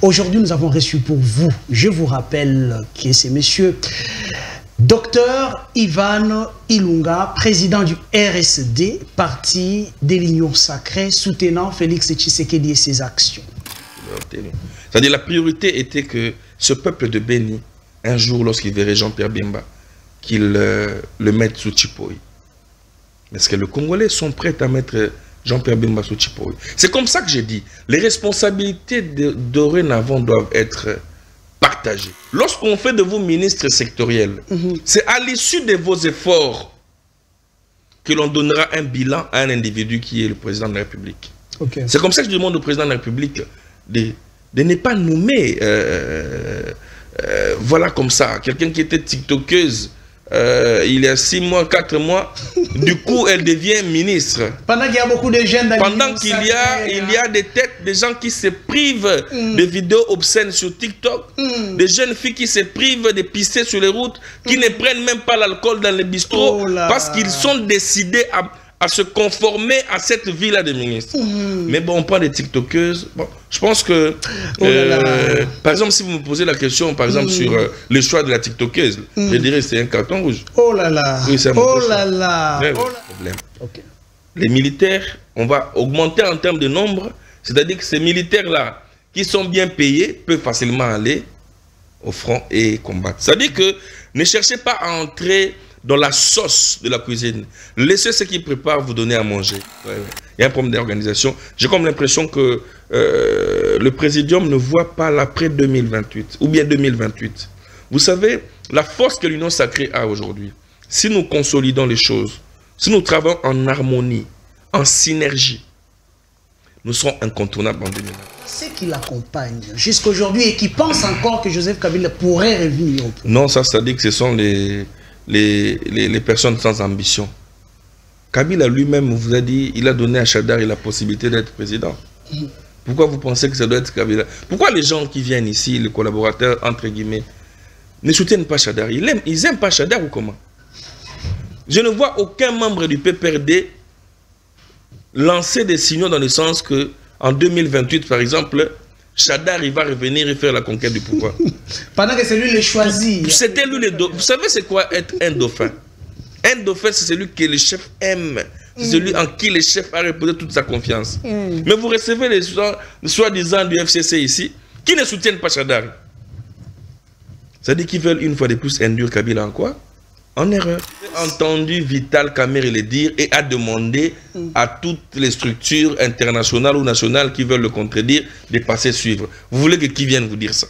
Aujourd'hui, nous avons reçu pour vous, je vous rappelle que c'est monsieur Dr Ivan Ilunga, président du RSD, parti de l'Union Sacrée, soutenant Félix Tshisekedi et ses actions. C'est-à-dire la priorité était que ce peuple de Béni, un jour lorsqu'il verrait Jean-Pierre Bemba, qu'il le mette sous Chipoï. Est-ce que les Congolais sont prêts à mettre Jean-Pierre Bemba sous Chipoï? C'est comme ça que j'ai dit. Les responsabilités dorénavant doivent être partagées. Lorsqu'on fait de vous ministres sectoriels, c'est à l'issue de vos efforts que l'on donnera un bilan à un individu qui est le président de la République. C'est comme ça que je demande au président de la République de ne pas nommer, voilà comme ça, quelqu'un qui était tiktokeuse il y a 6 mois, 4 mois, du coup elle devient ministre. Pendant qu'il y a beaucoup de jeunes pendant qu'il y a des têtes, des gens qui se privent de vidéos obscènes sur TikTok, des jeunes filles qui se privent de pisser sur les routes, qui ne prennent même pas l'alcool dans les bistrots, parce qu'ils sont décidés à se conformer à cette vie-là de ministre. Mais bon, on parle des TikTokeuses. Bon, je pense que, par exemple, si vous me posez la question, par exemple, sur le choix de la TikTokeuse, je dirais que c'est un carton rouge. Oh là là. Oui, c'est un problème. Les militaires, on va augmenter en termes de nombre, c'est-à-dire que ces militaires-là, qui sont bien payés, peuvent facilement aller au front et combattre. C'est-à-dire que ne cherchez pas à entrer dans la sauce de la cuisine. Laissez ceux qui préparent vous donner à manger. Il y a un problème d'organisation. J'ai comme l'impression que le présidium ne voit pas l'après 2028 ou bien 2028. Vous savez, la force que l'Union Sacrée a aujourd'hui, si nous consolidons les choses, si nous travaillons en harmonie, en synergie, nous serons incontournables en 2029. Ceux qui l'accompagnent jusqu'à aujourd'hui et qui pensent encore que Joseph Kabila pourrait revenir. Non, ça dit que ce sont les personnes sans ambition. Kabila lui-même vous a dit, il a donné à Chadari la possibilité d'être président. Pourquoi vous pensez que ça doit être Kabila? Pourquoi les gens qui viennent ici, les collaborateurs, entre guillemets, ne soutiennent pas Chadari? Ils aiment pas Chadari ou comment? Je ne vois aucun membre du PPRD lancer des signaux dans le sens que en 2028, par exemple, Chadari va revenir et faire la conquête du pouvoir. Pendant que c'est lui le choisi. C'était lui le dauphin. Vous savez c'est quoi être un dauphin? Un dauphin, c'est celui que le chef aime. C'est celui en qui le chef a reposé toute sa confiance. Mais vous recevez les soi-disant du FCC ici, qui ne soutiennent pas Chadari. C'est-à-dire qu'ils veulent une fois de plus induire Kabila en quoi? En erreur. J'ai entendu Vital Kamerhe le dire et a demandé à toutes les structures internationales ou nationales qui veulent le contredire de passer suivre. Vous voulez que qui vienne vous dire ça?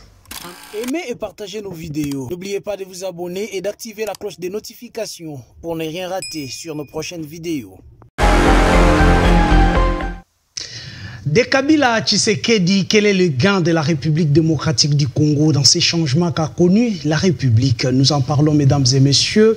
Aimez et partagez nos vidéos. N'oubliez pas de vous abonner et d'activer la cloche des notifications pour ne rien rater sur nos prochaines vidéos. De Kabila à Tshisekedi, quel est le gain de la République démocratique du Congo dans ces changements qu'a connus la République? Nous en parlons, mesdames et messieurs.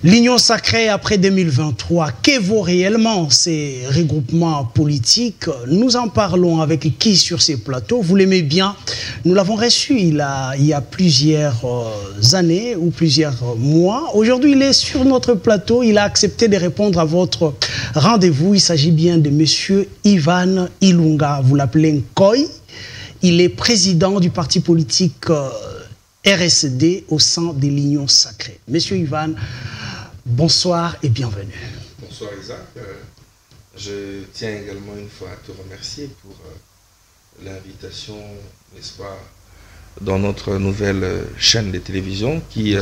L'Union Sacrée après 2023, que vaut réellement ces regroupements politiques? Nous en parlons avec qui sur ces plateaux? Vous l'aimez bien? Nous l'avons reçu il y a plusieurs années ou plusieurs mois. Aujourd'hui, il est sur notre plateau. Il a accepté de répondre à votre rendez-vous. Il s'agit bien de monsieur Ivan Ilunga. Vous l'appelez Nkoy. Il est président du parti politique RSD au sein de l'Union Sacrée. Monsieur Ivan, bonsoir et bienvenue. Bonsoir Isaac. Je tiens également une fois à te remercier pour l'invitation, n'est-ce pas, dans notre nouvelle chaîne de télévision qui,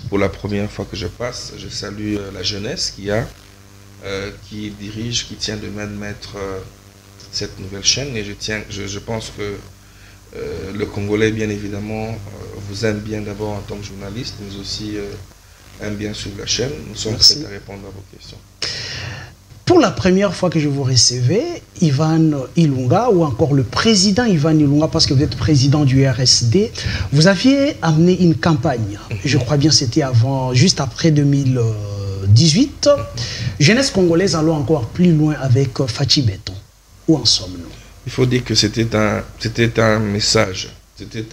pour la première fois que je passe, je salue la jeunesse qui dirige, qui tient de main de maître cette nouvelle chaîne et je pense que le Congolais, bien évidemment, vous aime bien d'abord en tant que journaliste, mais aussi aime bien suivre la chaîne. Nous sommes prêts à répondre à vos questions. Pour la première fois que je vous recevais, Ivan Ilunga, ou encore le président Ivan Ilunga, parce que vous êtes président du RSD, vous aviez amené une campagne. Je crois bien c'était juste après 2018. Jeunesse congolaise, allons encore plus loin avec Fachi Béton. Où en sommes-nous? Il faut dire que c'était un message, c'était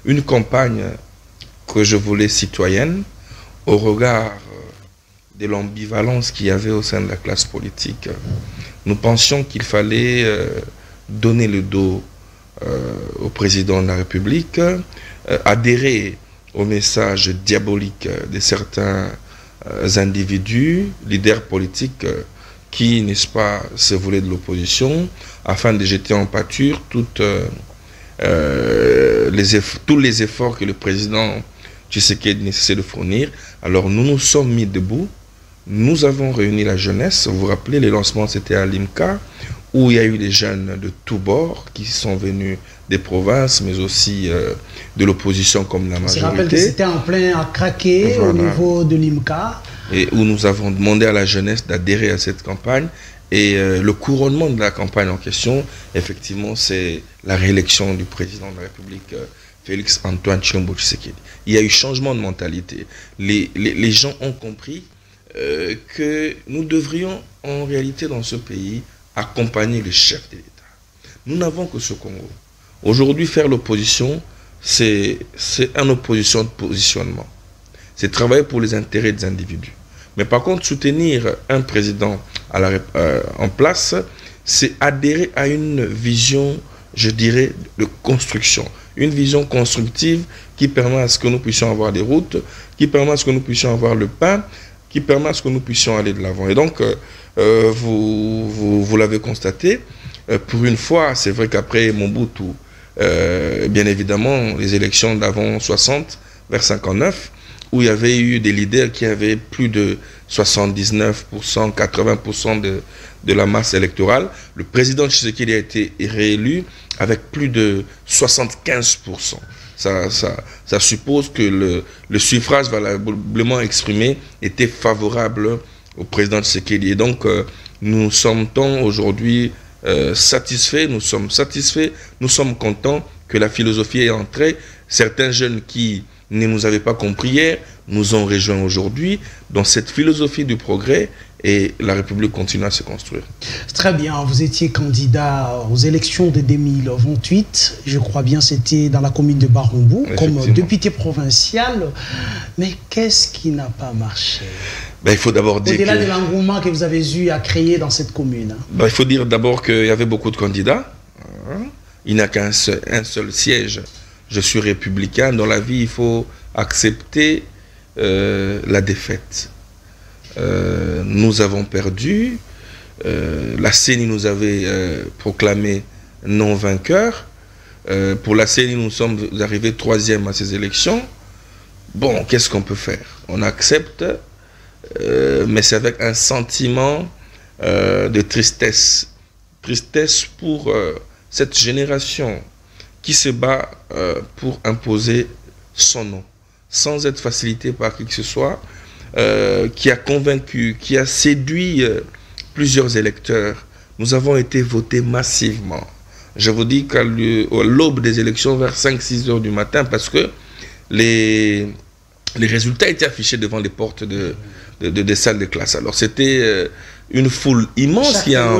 une campagne que je voulais citoyenne au regard de l'ambivalence qu'il y avait au sein de la classe politique. Nous pensions qu'il fallait donner le dos au président de la République, adhérer au message diabolique de certains individus, leaders politiques, qui, n'est-ce pas, se voulaient de l'opposition, afin de jeter en pâture tous les efforts que le président Tshisekedi nécessite de fournir. Alors nous nous sommes mis debout, nous avons réuni la jeunesse. Vous vous rappelez, les lancements c'était à Limca, où il y a eu des jeunes de tous bords qui sont venus des provinces, mais aussi de l'opposition comme la majorité. Je rappelle que c'était en plein à craquer, voilà, au niveau de Limca. Et où nous avons demandé à la jeunesse d'adhérer à cette campagne. Et le couronnement de la campagne en question, effectivement, c'est la réélection du président de la République, Félix Antoine Tshilombo Tshisekedi. Il y a eu changement de mentalité. Les gens ont compris que nous devrions, en réalité, dans ce pays, accompagner le chef de l'État. Nous n'avons que ce Congo. Aujourd'hui, faire l'opposition, c'est une opposition de positionnement. C'est travailler pour les intérêts des individus. Mais par contre, soutenir un président en place, c'est adhérer à une vision, je dirais, de construction. Une vision constructive qui permet à ce que nous puissions avoir des routes, qui permet à ce que nous puissions avoir le pain, qui permet à ce que nous puissions aller de l'avant. Et donc, vous l'avez constaté, pour une fois, c'est vrai qu'après Mobutu, bien évidemment, les élections d'avant 60 vers 59, où il y avait eu des leaders qui avaient plus de 79%, 80% de la masse électorale. Le président Tshisekedi a été réélu avec plus de 75%. Ça suppose que le suffrage valablement exprimé était favorable au président Tshisekedi. Et donc, nous sommes aujourd'hui satisfaits, nous sommes contents que la philosophie est entrée. Certains jeunes qui ne nous avaient pas compris hier nous ont rejoints aujourd'hui dans cette philosophie du progrès, et la République continue à se construire. Très bien, vous étiez candidat aux élections de 2028, je crois bien c'était dans la commune de Barumbu, comme député provincial, mais qu'est-ce qui n'a pas marché? Il faut d'abord dire au-delà de l'engouement que vous avez eu à créer dans cette commune. Il faut dire d'abord qu'il y avait beaucoup de candidats, il n'y a qu'un seul siège. Je suis républicain, dans la vie il faut accepter la défaite. Nous avons perdu, la CENI nous avait proclamé non vainqueur. Pour la CENI, nous sommes arrivés 3e à ces élections. Bon, qu'est-ce qu'on peut faire? On accepte, mais c'est avec un sentiment de tristesse. Tristesse pour cette génération qui se bat pour imposer son nom, sans être facilité par qui que ce soit, qui a convaincu, qui a séduit plusieurs électeurs. Nous avons été votés massivement. Je vous dis qu'à l'aube des élections, vers 5-6 heures du matin, parce que les résultats étaient affichés devant les portes des salles de classe. Alors c'était une foule immense qui a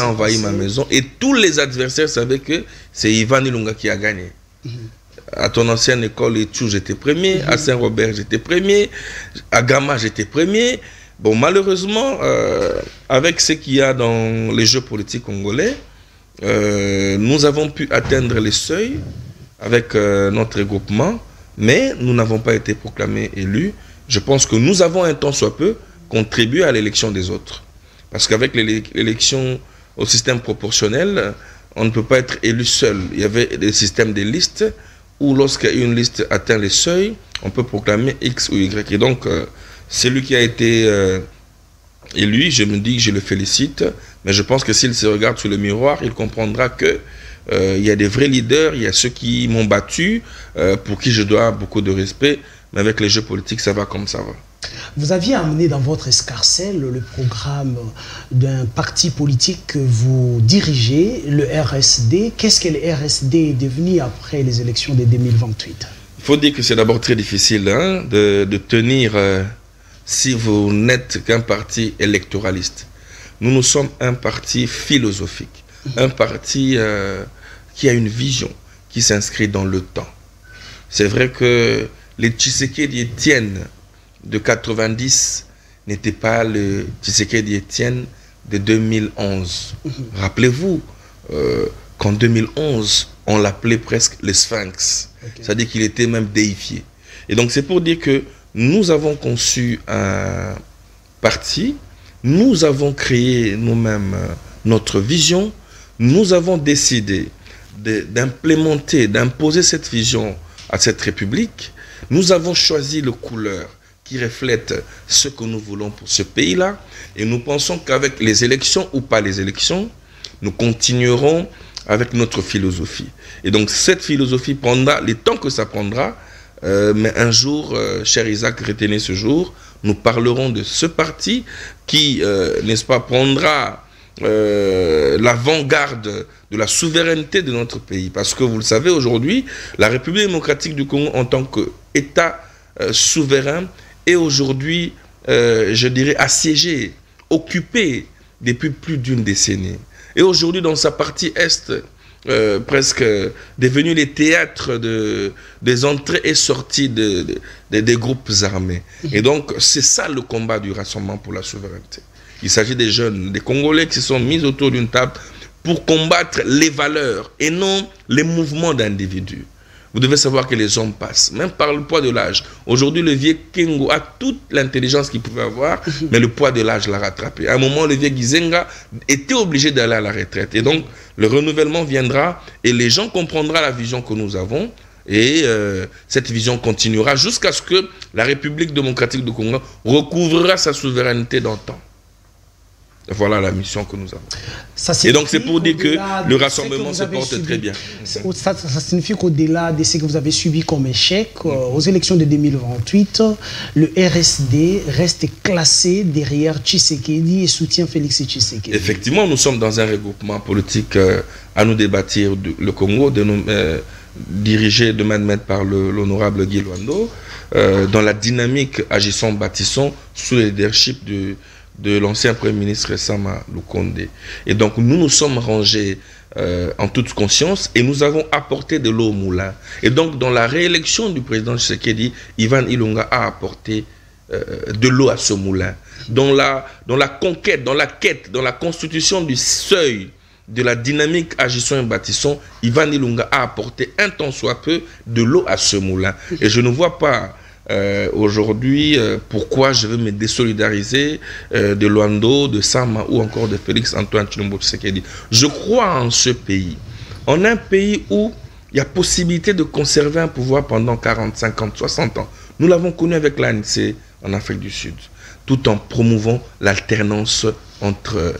envahi ma maison, et tous les adversaires savaient que c'est Ivan Ilunga qui a gagné. À ton ancienne école, j'étais premier, à Saint-Robert, j'étais premier, à Gama, j'étais premier. Bon, malheureusement, avec ce qu'il y a dans les jeux politiques congolais, nous avons pu atteindre les seuils avec notre regroupement, mais nous n'avons pas été proclamés élus. Je pense que nous avons un tant soit peu contribué à l'élection des autres. Parce qu'avec l'élection au système proportionnel, on ne peut pas être élu seul. Il y avait des systèmes de listes où lorsqu'une liste atteint les seuils, on peut proclamer X ou Y. Et donc, celui qui a été élu, je me dis que je le félicite, mais je pense que s'il se regarde sous le miroir, il comprendra que il y a des vrais leaders, il y a ceux qui m'ont battu, pour qui je dois beaucoup de respect, mais avec les jeux politiques, ça va comme ça va. Vous aviez amené dans votre escarcelle le programme d'un parti politique que vous dirigez, le RSD. Qu'est-ce que le RSD est devenu après les élections de 2028? Il faut dire que c'est d'abord très difficile de tenir si vous n'êtes qu'un parti électoraliste. Nous sommes un parti philosophique, un parti qui a une vision, qui s'inscrit dans le temps. C'est vrai que les Tshisekedi Etienne de 90 n'était pas le Tshisekedi Etienne de 2011. Rappelez-vous, qu'en 2011, on l'appelait presque le Sphinx. C'est-à-dire qu'il était même déifié. Et donc c'est pour dire que nous avons conçu un parti, nous avons créé nous-mêmes notre vision, nous avons décidé d'implémenter, d'imposer cette vision à cette République. Nous avons choisi le couleur qui reflète ce que nous voulons pour ce pays-là. Et nous pensons qu'avec les élections ou pas les élections, nous continuerons avec notre philosophie. Et donc cette philosophie prendra le temps que ça prendra, mais un jour, cher Isaac, retenez ce jour, nous parlerons de ce parti qui, n'est-ce pas, prendra l'avant-garde de la souveraineté de notre pays. Parce que vous le savez, aujourd'hui, la République démocratique du Congo en tant qu'État souverain est aujourd'hui, je dirais, assiégée, occupée depuis plus d'une décennie. Et aujourd'hui, dans sa partie Est, presque devenu les théâtres des entrées et sorties des groupes armés. Et donc, c'est ça le combat du Rassemblement pour la souveraineté. Il s'agit des jeunes, des Congolais qui se sont mis autour d'une table pour combattre les valeurs et non les mouvements d'individus. Vous devez savoir que les hommes passent, même par le poids de l'âge. Aujourd'hui, le vieux Kengo a toute l'intelligence qu'il pouvait avoir, mais le poids de l'âge l'a rattrapé. À un moment, le vieux Gizenga était obligé d'aller à la retraite. Et donc, le renouvellement viendra et les gens comprendront la vision que nous avons. Et cette vision continuera jusqu'à ce que la République démocratique du Congo recouvrera sa souveraineté d'antan. Voilà la mission que nous avons. Et donc c'est pour dire que le rassemblement se porte très bien. Ça signifie qu'au-delà de ce que vous avez subi comme échec, aux élections de 2028, le RSD reste classé derrière Tshisekedi et soutient Félix Tshisekedi. Effectivement, nous sommes dans un regroupement politique à nous débattre le Congo, dirigé de main de maître par l'honorable Guy Luando, dans la dynamique agissons-bâtissons sous le leadership de l'ancien Premier ministre Sama Lukonde. Et donc nous nous sommes rangés en toute conscience et nous avons apporté de l'eau au moulin. Et donc dans la réélection du président Tshisekedi, Ivan Ilunga a apporté de l'eau à ce moulin. Dans la conquête, dans la quête, dans la constitution du seuil de la dynamique agissons et bâtissons, Ivan Ilunga a apporté un tant soit peu de l'eau à ce moulin. Et je ne vois pas aujourd'hui pourquoi je veux me désolidariser de Luando, de Sama ou encore de Félix Antoine Tshilombo Tshisekedi. Je crois en ce pays, en un pays où il y a possibilité de conserver un pouvoir pendant 40, 50, 60 ans. Nous l'avons connu avec l'ANC en Afrique du Sud, tout en promouvant l'alternance entre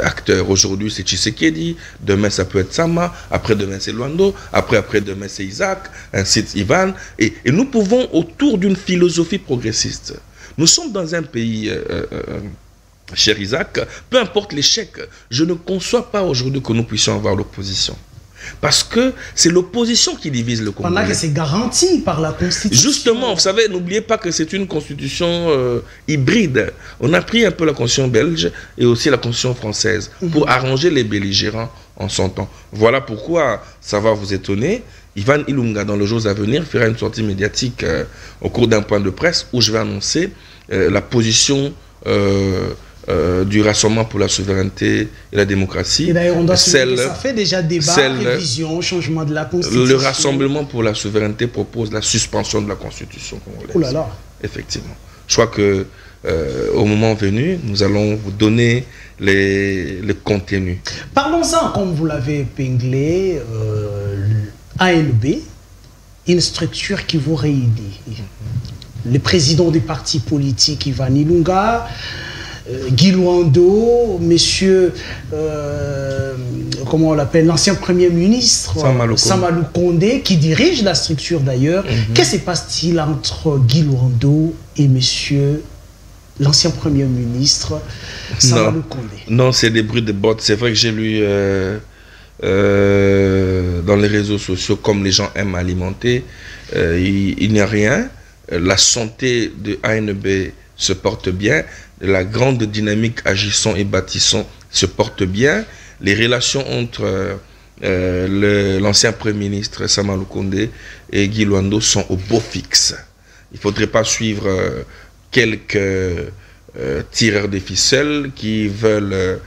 acteurs. Aujourd'hui c'est Tshisekedi, demain ça peut être Sama, après-demain c'est Luando, après-demain c'est Isaac, ainsi de Ivan. Et nous pouvons, autour d'une philosophie progressiste, nous sommes dans un pays, cher Isaac, peu importe l'échec, je ne conçois pas aujourd'hui que nous puissions avoir l'opposition. Parce que c'est l'opposition qui divise le Congo. Pendant que c'est garanti par la Constitution. Justement, vous savez, n'oubliez pas que c'est une constitution hybride. On a pris un peu la constitution belge et aussi la constitution française pour arranger les belligérants en son temps. Voilà pourquoi, ça va vous étonner, Ivan Ilunga, dans les jours à venir, fera une sortie médiatique au cours d'un point de presse où je vais annoncer la position du Rassemblement pour la souveraineté et la démocratie. Et d'ailleurs, on doit se dire que ça fait déjà débat, révision, changement de la Constitution. Le Rassemblement pour la souveraineté propose la suspension de la Constitution congolaise. Oh là là. Effectivement. Je crois que au moment venu, nous allons vous donner les contenus. Parlons-en, comme vous l'avez épinglé, ANB, une structure qui vous réunit. Le président du parti politique, Ivan Ilunga, Guy Luando, monsieur, comment on l'appelle, l'ancien premier ministre, Sama Lukonde, qui dirige la structure d'ailleurs. Qu'est-ce qui se passe-t-il entre Guy Luando et monsieur, l'ancien premier ministre, Sama Lukonde? Non, c'est des bruits de bottes. C'est vrai que j'ai lu dans les réseaux sociaux, comme les gens aiment alimenter, il n'y a rien. La santé de ANB se porte bien. La grande dynamique agissons et bâtissons se porte bien. Les relations entre l'ancien Premier ministre Sama Lukonde et Guy Luando sont au beau fixe. Il ne faudrait pas suivre quelques tireurs de ficelles qui veulent,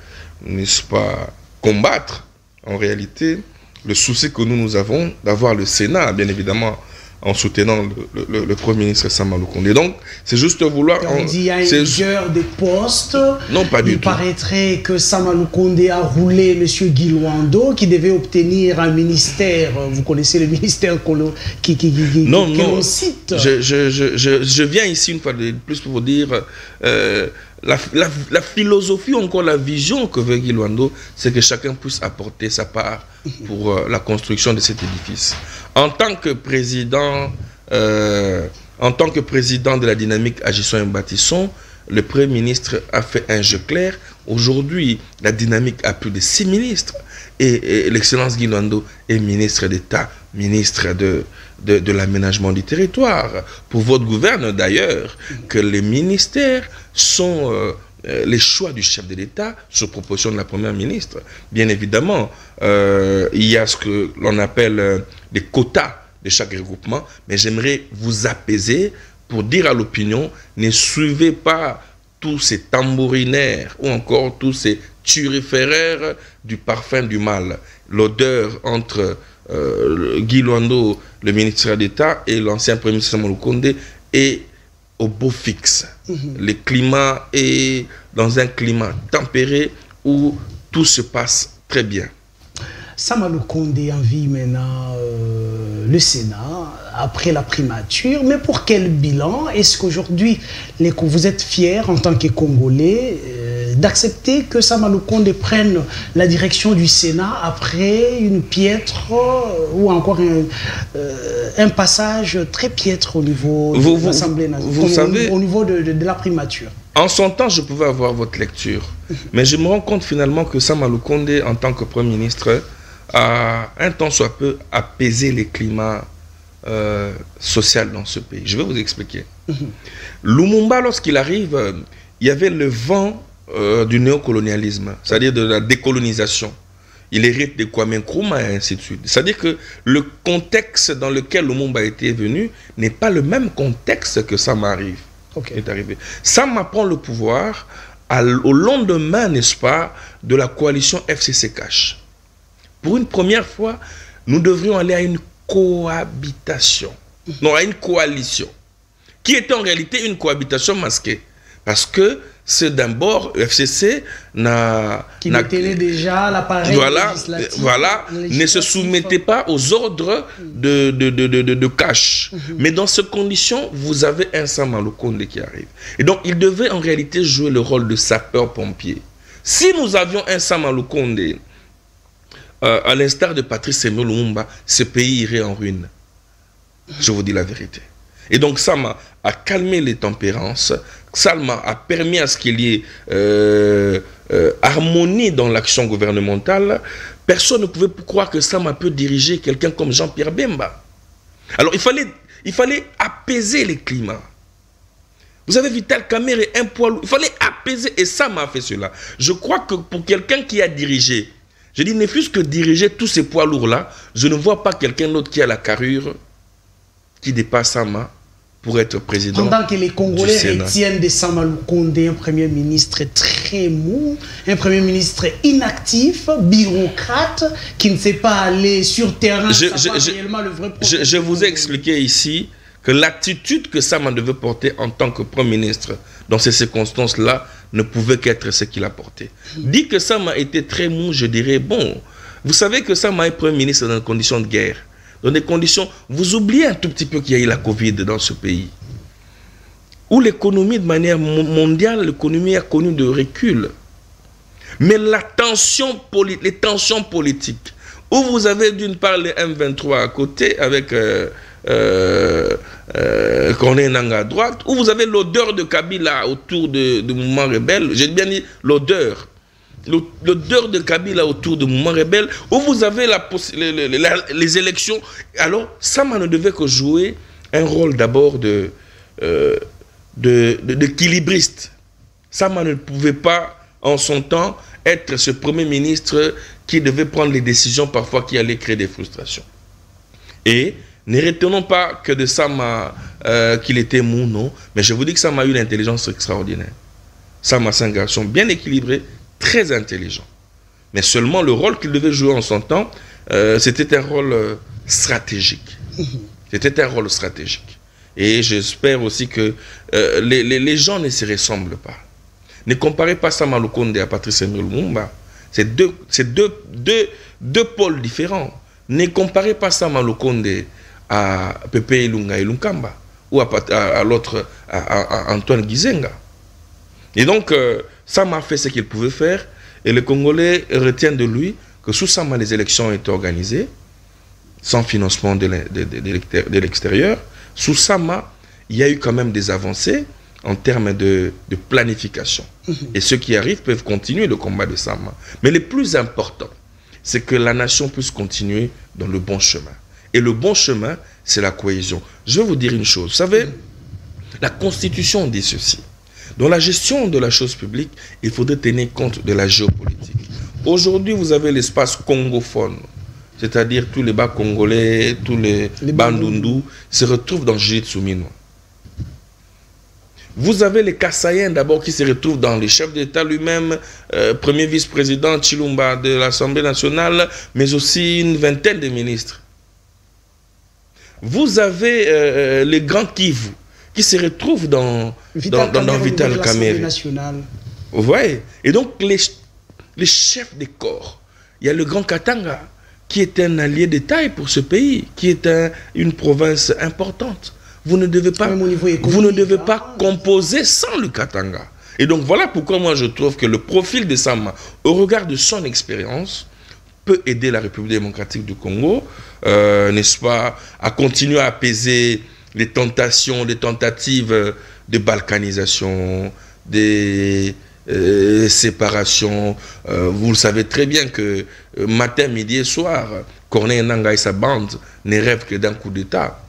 n'est-ce pas, combattre. En réalité, le souci que nous avons d'avoir le Sénat, bien évidemment, en soutenant le Premier ministre Sama Lukonde. Donc, c'est juste vouloir... On dit qu'il y a une guerre des postes. Non, pas du tout. Il paraîtrait que Sama Lukonde a roulé M. Guy Luando, qui devait obtenir un ministère. Vous connaissez le ministère que l'on cite. Je viens ici une fois de plus pour vous dire... la philosophie, encore la vision que veut Guy Luando, c'est que chacun puisse apporter sa part pour la construction de cet édifice. En tant que président de la dynamique Agissons et Bâtissons, le Premier ministre a fait un jeu clair. Aujourd'hui, la dynamique a plus de 6 ministres. Et l'excellence Guy Luando est ministre d'État, ministre de l'aménagement du territoire. Pour votre gouvernement d'ailleurs, que les ministères sont les choix du chef de l'État sur proposition de la Première ministre. Bien évidemment, il y a ce que l'on appelle des quotas de chaque regroupement, mais j'aimerais vous apaiser pour dire à l'opinion, ne suivez pas tous ces tambourinaires ou encore tous ces turiféraires du parfum du mal. L'odeur entre Guy Luando, le ministre d'État, et l'ancien Premier ministre Sama Lukonde est au beau fixe. Le climat est dans un climat tempéré où tout se passe très bien. Sama Lukonde envie maintenant le Sénat après la primature, mais pour quel bilan? Est-ce qu'aujourd'hui vous êtes fiers en tant que Congolais d'accepter que Sama Lukonde prenne la direction du Sénat après une piètre ou encore un passage très piètre au niveau de l'Assemblée nationale, au niveau de la primature? En son temps, je pouvais avoir votre lecture, mais je me rends compte finalement que Sama Lukonde, en tant que Premier ministre, a un temps soit peu apaisé les climats sociaux dans ce pays. Je vais vous expliquer. Lumumba, lorsqu'il arrive, il y avait le vent du néocolonialisme, c'est-à-dire de la décolonisation. Il hérite de Kwame Nkrumah et ainsi de suite. C'est-à-dire que le contexte dans lequel Lumumba était venu n'est pas le même contexte que Sama est arrivé. Sama prend le pouvoir au lendemain, n'est-ce pas, de la coalition FCC-Cash. Pour une première fois, nous devrions aller à une cohabitation, non, à une coalition, qui était en réalité une cohabitation masquée. Parce que c'est d'abord, le FCC qui détenait déjà l'appareil législatif, ne se soumettait pas aux ordres de Cash. Mais dans ces conditions, vous avez un Sama Lukonde qui arrive. Et donc, il devait en réalité jouer le rôle de sapeur-pompier. Si nous avions un Sama Lukonde, à l'instar de Patrice Lumumba, ce pays irait en ruine. Je vous dis la vérité. Et donc Sama a calmé les tempérances. Sama a permis à ce qu'il y ait harmonie dans l'action gouvernementale. Personne ne pouvait croire que Sama peut diriger quelqu'un comme Jean-Pierre Bemba. Alors il fallait apaiser les climats. Vous avez Vital Kamerhe et un poids lourd. Il fallait apaiser et Sama a fait cela. Je crois que pour quelqu'un qui a dirigé, je dis, ne fût-ce que diriger tous ces poids lourds-là, je ne vois pas quelqu'un d'autre qui a la carrure qui dépasse Sama pour être président. Pendant que les Congolais retiennent de Sama Lukonde un Premier ministre très mou, un Premier ministre inactif, bureaucrate, qui ne sait pas aller sur terrain, réellement le vrai problème. Je vous ai expliqué ici que l'attitude que Sama devait porter en tant que Premier ministre dans ces circonstances-là ne pouvait qu'être ce qu'il a porté. Dit que Sama était très mou, je dirais, bon, vous savez que Sama est Premier ministre dans des conditions de guerre. Dans des conditions, vous oubliez un tout petit peu qu'il y a eu la Covid dans ce pays. Où l'économie, de manière mondiale, l'économie a connu de recul. Mais les tensions politiques, où vous avez d'une part les M23 à côté, avec Corneille Nangaa à droite, où vous avez l'odeur de Kabila autour de mouvement rebelle, j'ai bien dit l'odeur de Kabila autour de mouvement rebelle, où vous avez les élections. Alors, Sama ne devait que jouer un rôle d'abord d'équilibriste. Sama ne pouvait pas, en son temps, être ce Premier ministre qui devait prendre les décisions parfois qui allaient créer des frustrations. Et ne retenons pas que de Sama qu'il était mou, non, mais je vous dis que Sama a eu une intelligence extraordinaire. Sama, c'est un garçon bien équilibré, très intelligent. Mais seulement le rôle qu'il devait jouer en son temps c'était un rôle stratégique. C'était un rôle stratégique. Et j'espère aussi que les gens ne se ressemblent pas. Ne comparez pas Sama Lukonde à Patrice Emery Lumumba. C'est deux pôles différents. Ne comparez pas Sama Lukonde à Pepe Ilunga Ilunkamba ou à l'autre, à Antoine Gizenga. Et donc, Sama a fait ce qu'il pouvait faire et les Congolais retiennent de lui que sous Sama, les élections ont été organisées sans financement de l'extérieur. Sous Sama, il y a eu quand même des avancées en termes de planification. Et ceux qui arrivent peuvent continuer le combat de Sama. Mais le plus important, c'est que la nation puisse continuer dans le bon chemin. Et le bon chemin, c'est la cohésion. Je vais vous dire une chose. Vous savez, la Constitution dit ceci. Dans la gestion de la chose publique, il faudrait tenir compte de la géopolitique. Aujourd'hui, vous avez l'espace congophone. C'est-à-dire tous les bas congolais, tous les bandundu se retrouvent dans Judith Soumino. Vous avez les Kassaïens d'abord qui se retrouvent dans les chefs d'État lui-même, premier vice-président Chilumba de l'Assemblée nationale, mais aussi une vingtaine de ministres. Vous avez les grands Kivu qui se retrouvent dans Vital Kamerhe. Vous voyez? Et donc les chefs des corps, il y a le grand Katanga qui est un allié de taille pour ce pays, qui est une province importante. Vous ne devez pas composer sans le Katanga. Et donc voilà pourquoi moi je trouve que le profil de Sama, au regard de son expérience, peut aider la République démocratique du Congo, n'est-ce pas, à continuer à apaiser les tentations, les tentatives de balkanisation, des séparations. Vous le savez très bien que matin, midi et soir, Corneille Nangaa et sa bande ne rêvent que d'un coup d'État.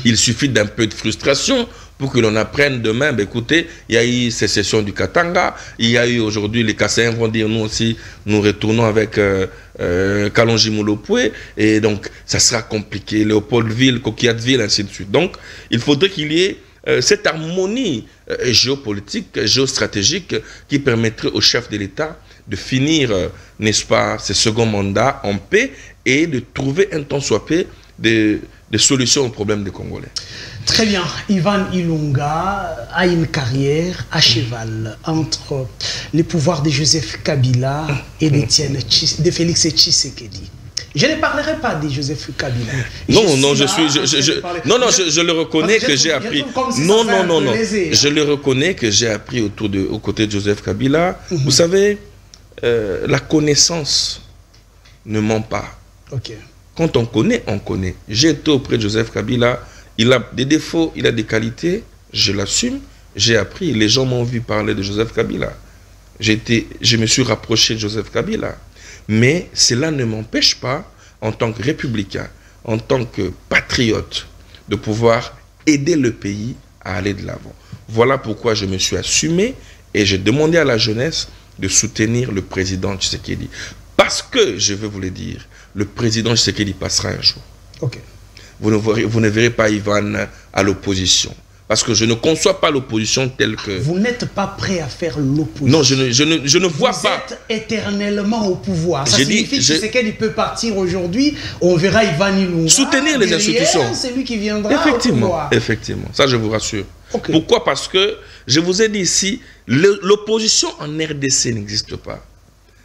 Il suffit d'un peu de frustration pour que l'on apprenne demain, ben écoutez, il y a eu sécession du Katanga, il y a eu aujourd'hui, les Kassaïens vont dire, nous aussi, nous retournons avec Kalonji Moulopoué, et donc ça sera compliqué, Léopoldville, Coquillatville, ainsi de suite. Donc, il faudrait qu'il y ait cette harmonie géopolitique, géostratégique, qui permettrait au chef de l'État de finir, n'est-ce pas, ses seconds mandats en paix, et de trouver un temps soit peu des solutions aux problèmes des Congolais. Très bien. Ivan Ilunga a une carrière à cheval entre les pouvoirs de Joseph Kabila et de Félix Tshisekedi. Je ne parlerai pas de Joseph Kabila. Je le reconnais que j'ai appris. Je le reconnais que j'ai appris aux côtés de Joseph Kabila. Vous savez, la connaissance ne ment pas. Okay. Quand on connaît, on connaît. J'ai été auprès de Joseph Kabila. Il a des défauts, il a des qualités. Je l'assume. J'ai appris. Les gens m'ont vu parler de Joseph Kabila. Je me suis rapproché de Joseph Kabila. Mais cela ne m'empêche pas, en tant que républicain, en tant que patriote, de pouvoir aider le pays à aller de l'avant. Voilà pourquoi je me suis assumé et j'ai demandé à la jeunesse de soutenir le président Tshisekedi. Parce que, je vais vous le dire, le président Tshisekedi passera un jour. Okay. Vous ne verrez pas Ivan à l'opposition. Parce que je ne conçois pas l'opposition telle que... Vous n'êtes pas prêt à faire l'opposition. Non, je ne vois pas. Vous êtes éternellement au pouvoir. Ça signifie que Tshisekedi peut partir aujourd'hui, on verra Ivan Ilunga. Soutenir les institutions. C'est lui qui viendra au pouvoir. Effectivement, ça je vous rassure. Okay. Pourquoi? Parce que, je vous ai dit ici, l'opposition en RDC n'existe pas.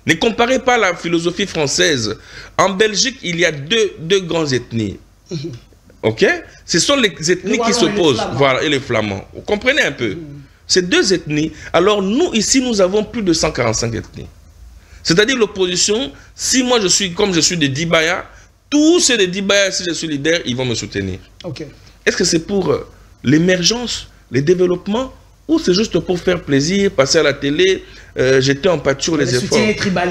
Ne comparez pas la philosophie française. En Belgique, il y a deux grandes ethnies. Ok? Ce sont les ethnies qui s'opposent. Voilà, et les Flamands. Vous comprenez un peu? Ces deux ethnies. Alors, nous, ici, nous avons plus de 145 ethnies. C'est-à-dire l'opposition, si moi, je suis comme je suis de Dibaya, tous ceux de Dibaya, si je suis leader, ils vont me soutenir. Okay. Est-ce que c'est pour l'émergence, le développement, ou c'est juste pour faire plaisir, passer à la télé, jeter en pâture les efforts?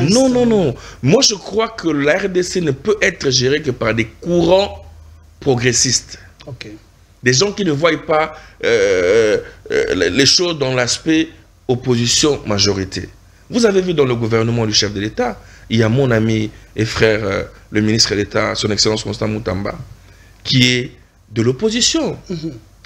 Non, non, non. Moi, je crois que la RDC ne peut être gérée que par des courants progressistes. Okay. Des gens qui ne voient pas les choses dans l'aspect opposition-majorité. Vous avez vu dans le gouvernement du chef de l'État, il y a mon ami et frère, le ministre d'État, son Excellence Constant Moutamba, qui est de l'opposition.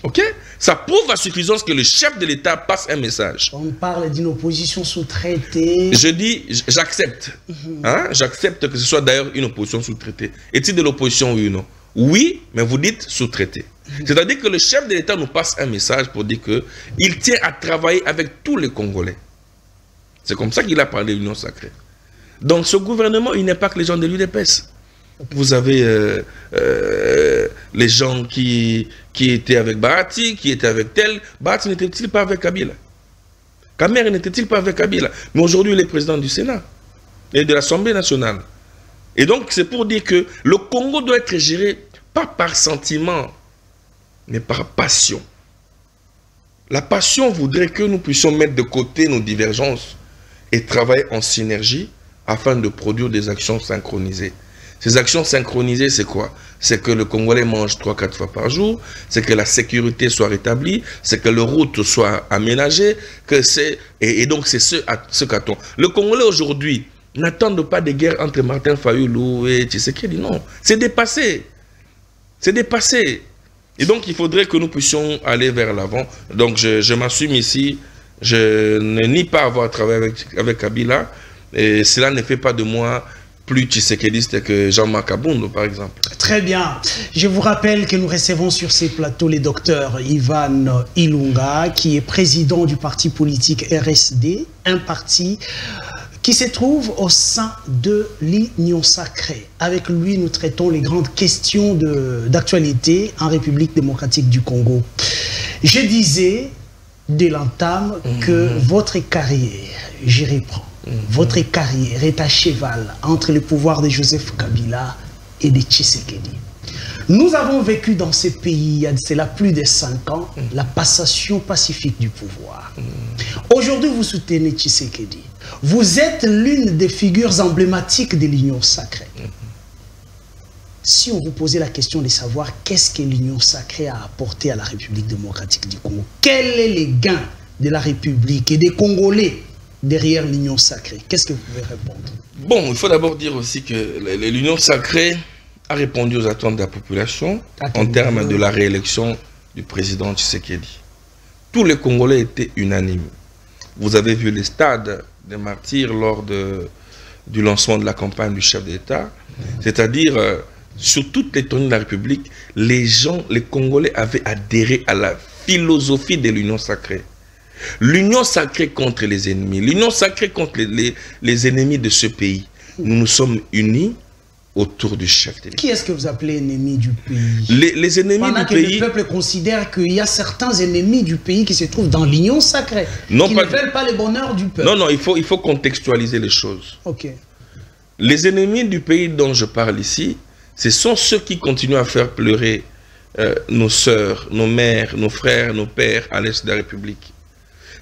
Ok? Ça prouve à suffisance que le chef de l'État passe un message. On parle d'une opposition sous-traitée. Je dis, j'accepte. Hein? J'accepte que ce soit d'ailleurs une opposition sous-traitée. Est-il de l'opposition, oui ou non? Oui, mais vous dites sous-traité. C'est-à-dire que le chef de l'État nous passe un message pour dire qu'il tient à travailler avec tous les Congolais. C'est comme ça qu'il a parlé de l'Union sacrée. Donc ce gouvernement, il n'est pas que les gens de l'UDPS. Vous avez les gens qui étaient avec Bahati, qui étaient avec tel. Bahati n'était-il pas avec Kabila? Kamer n'était-il pas avec Kabila? Mais aujourd'hui, il est président du Sénat et de l'Assemblée nationale. Et donc, c'est pour dire que le Congo doit être géré pas par sentiment, mais par passion. La passion voudrait que nous puissions mettre de côté nos divergences et travailler en synergie afin de produire des actions synchronisées. Ces actions synchronisées, c'est quoi? C'est que le Congolais mange 3-4 fois par jour, c'est que la sécurité soit rétablie, c'est que les routes soient aménagées, que c'est... Et donc, c'est ce qu'attend. Le Congolais aujourd'hui n'attend pas de guerre entre Martin Fayulu et Tshisekedi, non. C'est dépassé. C'est dépassé. Et donc, il faudrait que nous puissions aller vers l'avant. Donc, je m'assume ici. Je ne nie pas avoir travaillé avec Kabila. Et cela ne fait pas de moi plus tshisekédiste que Jean-Marc Aboundou, par exemple. Très bien. Je vous rappelle que nous recevons sur ces plateaux les docteurs Ivan Ilunga, qui est président du parti politique RSD, un parti qui se trouve au sein de l'Union sacrée. Avec lui, nous traitons les grandes questions d'actualité en République démocratique du Congo. Je disais dès l'entame que votre carrière, j'y reprends, votre carrière est à cheval entre le pouvoir de Joseph Kabila et de Tshisekedi. Nous avons vécu dans ces pays, il y a cela plus de 5 ans, la passation pacifique du pouvoir. Aujourd'hui, vous soutenez Tshisekedi. Vous êtes l'une des figures emblématiques de l'Union sacrée. Si on vous posait la question de savoir qu'est-ce que l'Union sacrée a apporté à la République démocratique du Congo, quel est le gain de la République et des Congolais derrière l'Union sacrée, qu'est-ce que vous pouvez répondre? Bon, il faut d'abord dire aussi que l'Union sacrée a répondu aux attentes de la population en termes de la réélection du président Tshisekedi. Tous les Congolais étaient unanimes. Vous avez vu les stades des martyrs lors du lancement de la campagne du chef d'État. C'est-à-dire, sur toute l'étendue de la République, les Congolais avaient adhéré à la philosophie de l'Union sacrée. L'Union sacrée contre les ennemis, l'Union sacrée contre les ennemis de ce pays. Nous nous sommes unis autour du chef de l'État. Qui est-ce que vous appelez ennemi du pays? Les ennemis Pendant du que pays... le peuple considère qu'il y a certains ennemis du pays qui se trouvent dans l'Union sacrée, non, qui ne veulent pas le bonheur du peuple. Non, non, il faut contextualiser les choses. Ok. Les ennemis du pays dont je parle ici, ce sont ceux qui continuent à faire pleurer nos sœurs, nos mères, nos frères, nos pères à l'est de la République.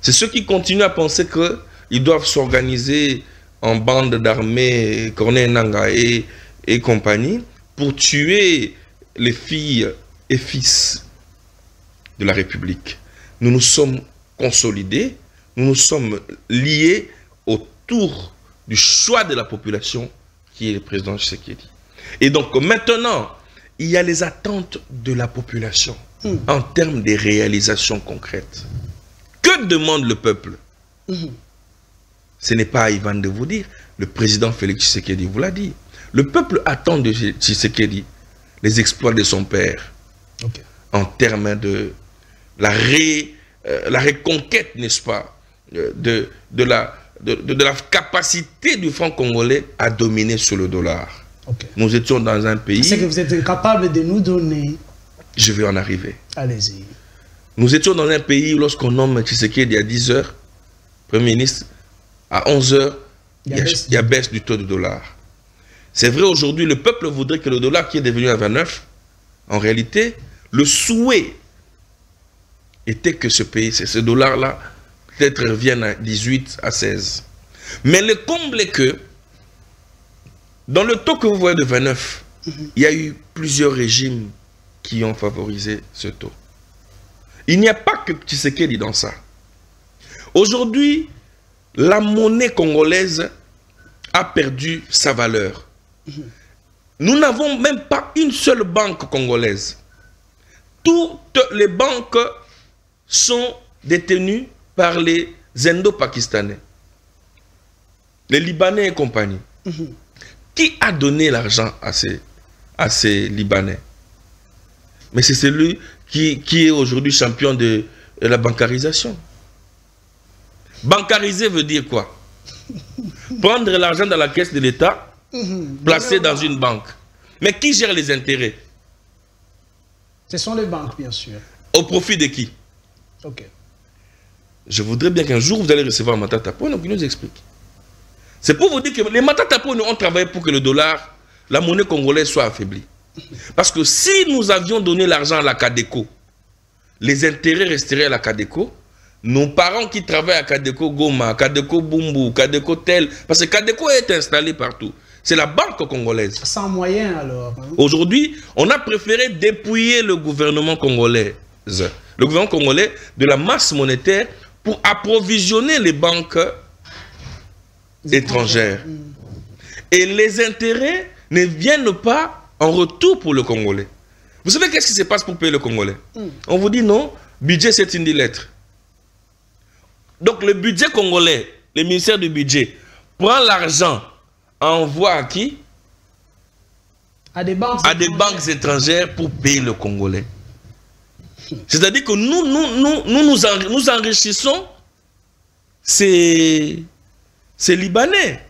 C'est ceux qui continuent à penser qu'ils doivent s'organiser en bande d'armées, Corneille Nangaa et compagnie, pour tuer les filles et fils de la République. Nous nous sommes consolidés, nous nous sommes liés autour du choix de la population qui est le président Tshisekedi. Et donc maintenant, il y a les attentes de la population en termes de réalisations concrètes. Que demande le peuple? Ce n'est pas à Ivan de vous dire, le président Félix Tshisekedi vous l'a dit. Le peuple attend de Tshisekedi les exploits de son père en termes de la reconquête, n'est-ce pas, de la capacité du franc congolais à dominer sur le dollar. Nous étions dans un pays... C'est que vous êtes capable de nous donner... Je vais en arriver. Allez-y. Nous étions dans un pays où lorsqu'on nomme Tshisekedi à 10 h, Premier ministre, à 11 h, il y a baisse du taux de dollar. C'est vrai, aujourd'hui, le peuple voudrait que le dollar qui est devenu à 29, en réalité, le souhait était que ce dollar-là, peut-être revienne à 18, à 16. Mais le comble est que, dans le taux que vous voyez de 29, il y a eu plusieurs régimes qui ont favorisé ce taux. Il n'y a pas que Tshisekedi dans ça. Aujourd'hui, la monnaie congolaise a perdu sa valeur. Nous n'avons même pas une seule banque congolaise. toutes les banques sont détenues par les Indo-Pakistanais, les Libanais et compagnie. Qui a donné l'argent à ces Libanais? Mais c'est celui qui est aujourd'hui champion de la bancarisation. Bancariser veut dire quoi? Prendre l'argent dans la caisse de l'État, placer dans une banque. Mais qui gère les intérêts? Ce sont les banques, bien sûr. Au profit de qui? Ok. Je voudrais bien qu'un jour vous allez recevoir Matata Ponyo qui nous explique. C'est pour vous dire que les Matata Ponyo ont travaillé pour que le dollar, la monnaie congolaise, soit affaiblie. Parce que si nous avions donné l'argent à la Cadeco, les intérêts resteraient à la Cadeco. Nos parents qui travaillent à Cadeco Goma, Cadeco Bumbu, Cadeco Tel, parce que Cadeco est installé partout. C'est la banque congolaise. Sans moyens alors. Hein? Aujourd'hui, on a préféré dépouiller le gouvernement congolais, de la masse monétaire pour approvisionner les banques étrangères. Et les intérêts ne viennent pas en retour pour le Congolais. Vous savez qu'est-ce qui se passe pour payer le Congolais? On vous dit non, budget c'est une lettre. Donc le budget congolais, le ministère du budget, prend l'argent, envoie à qui? À des banques étrangères pour payer le Congolais. C'est-à-dire que nous enrichissons ces Libanais.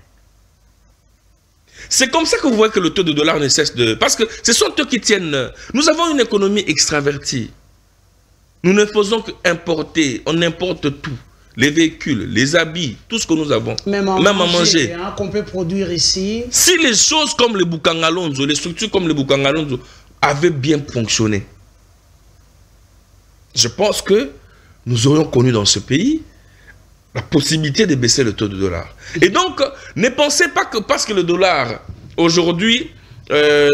C'est comme ça que vous voyez que le taux de dollar ne cesse de... Parce que ce sont eux qui tiennent... Nous avons une économie extravertie. Nous ne faisons qu'importer. On importe tout. Les véhicules, les habits, tout ce que nous avons. Même à manger. Hein, qu'on peut produire ici. Si les choses comme le Bukangalonzo, les structures comme le Bukangalonzo avaient bien fonctionné, je pense que nous aurions connu dans ce pays la possibilité de baisser le taux de dollar. Et donc, ne pensez pas que parce que le dollar, aujourd'hui,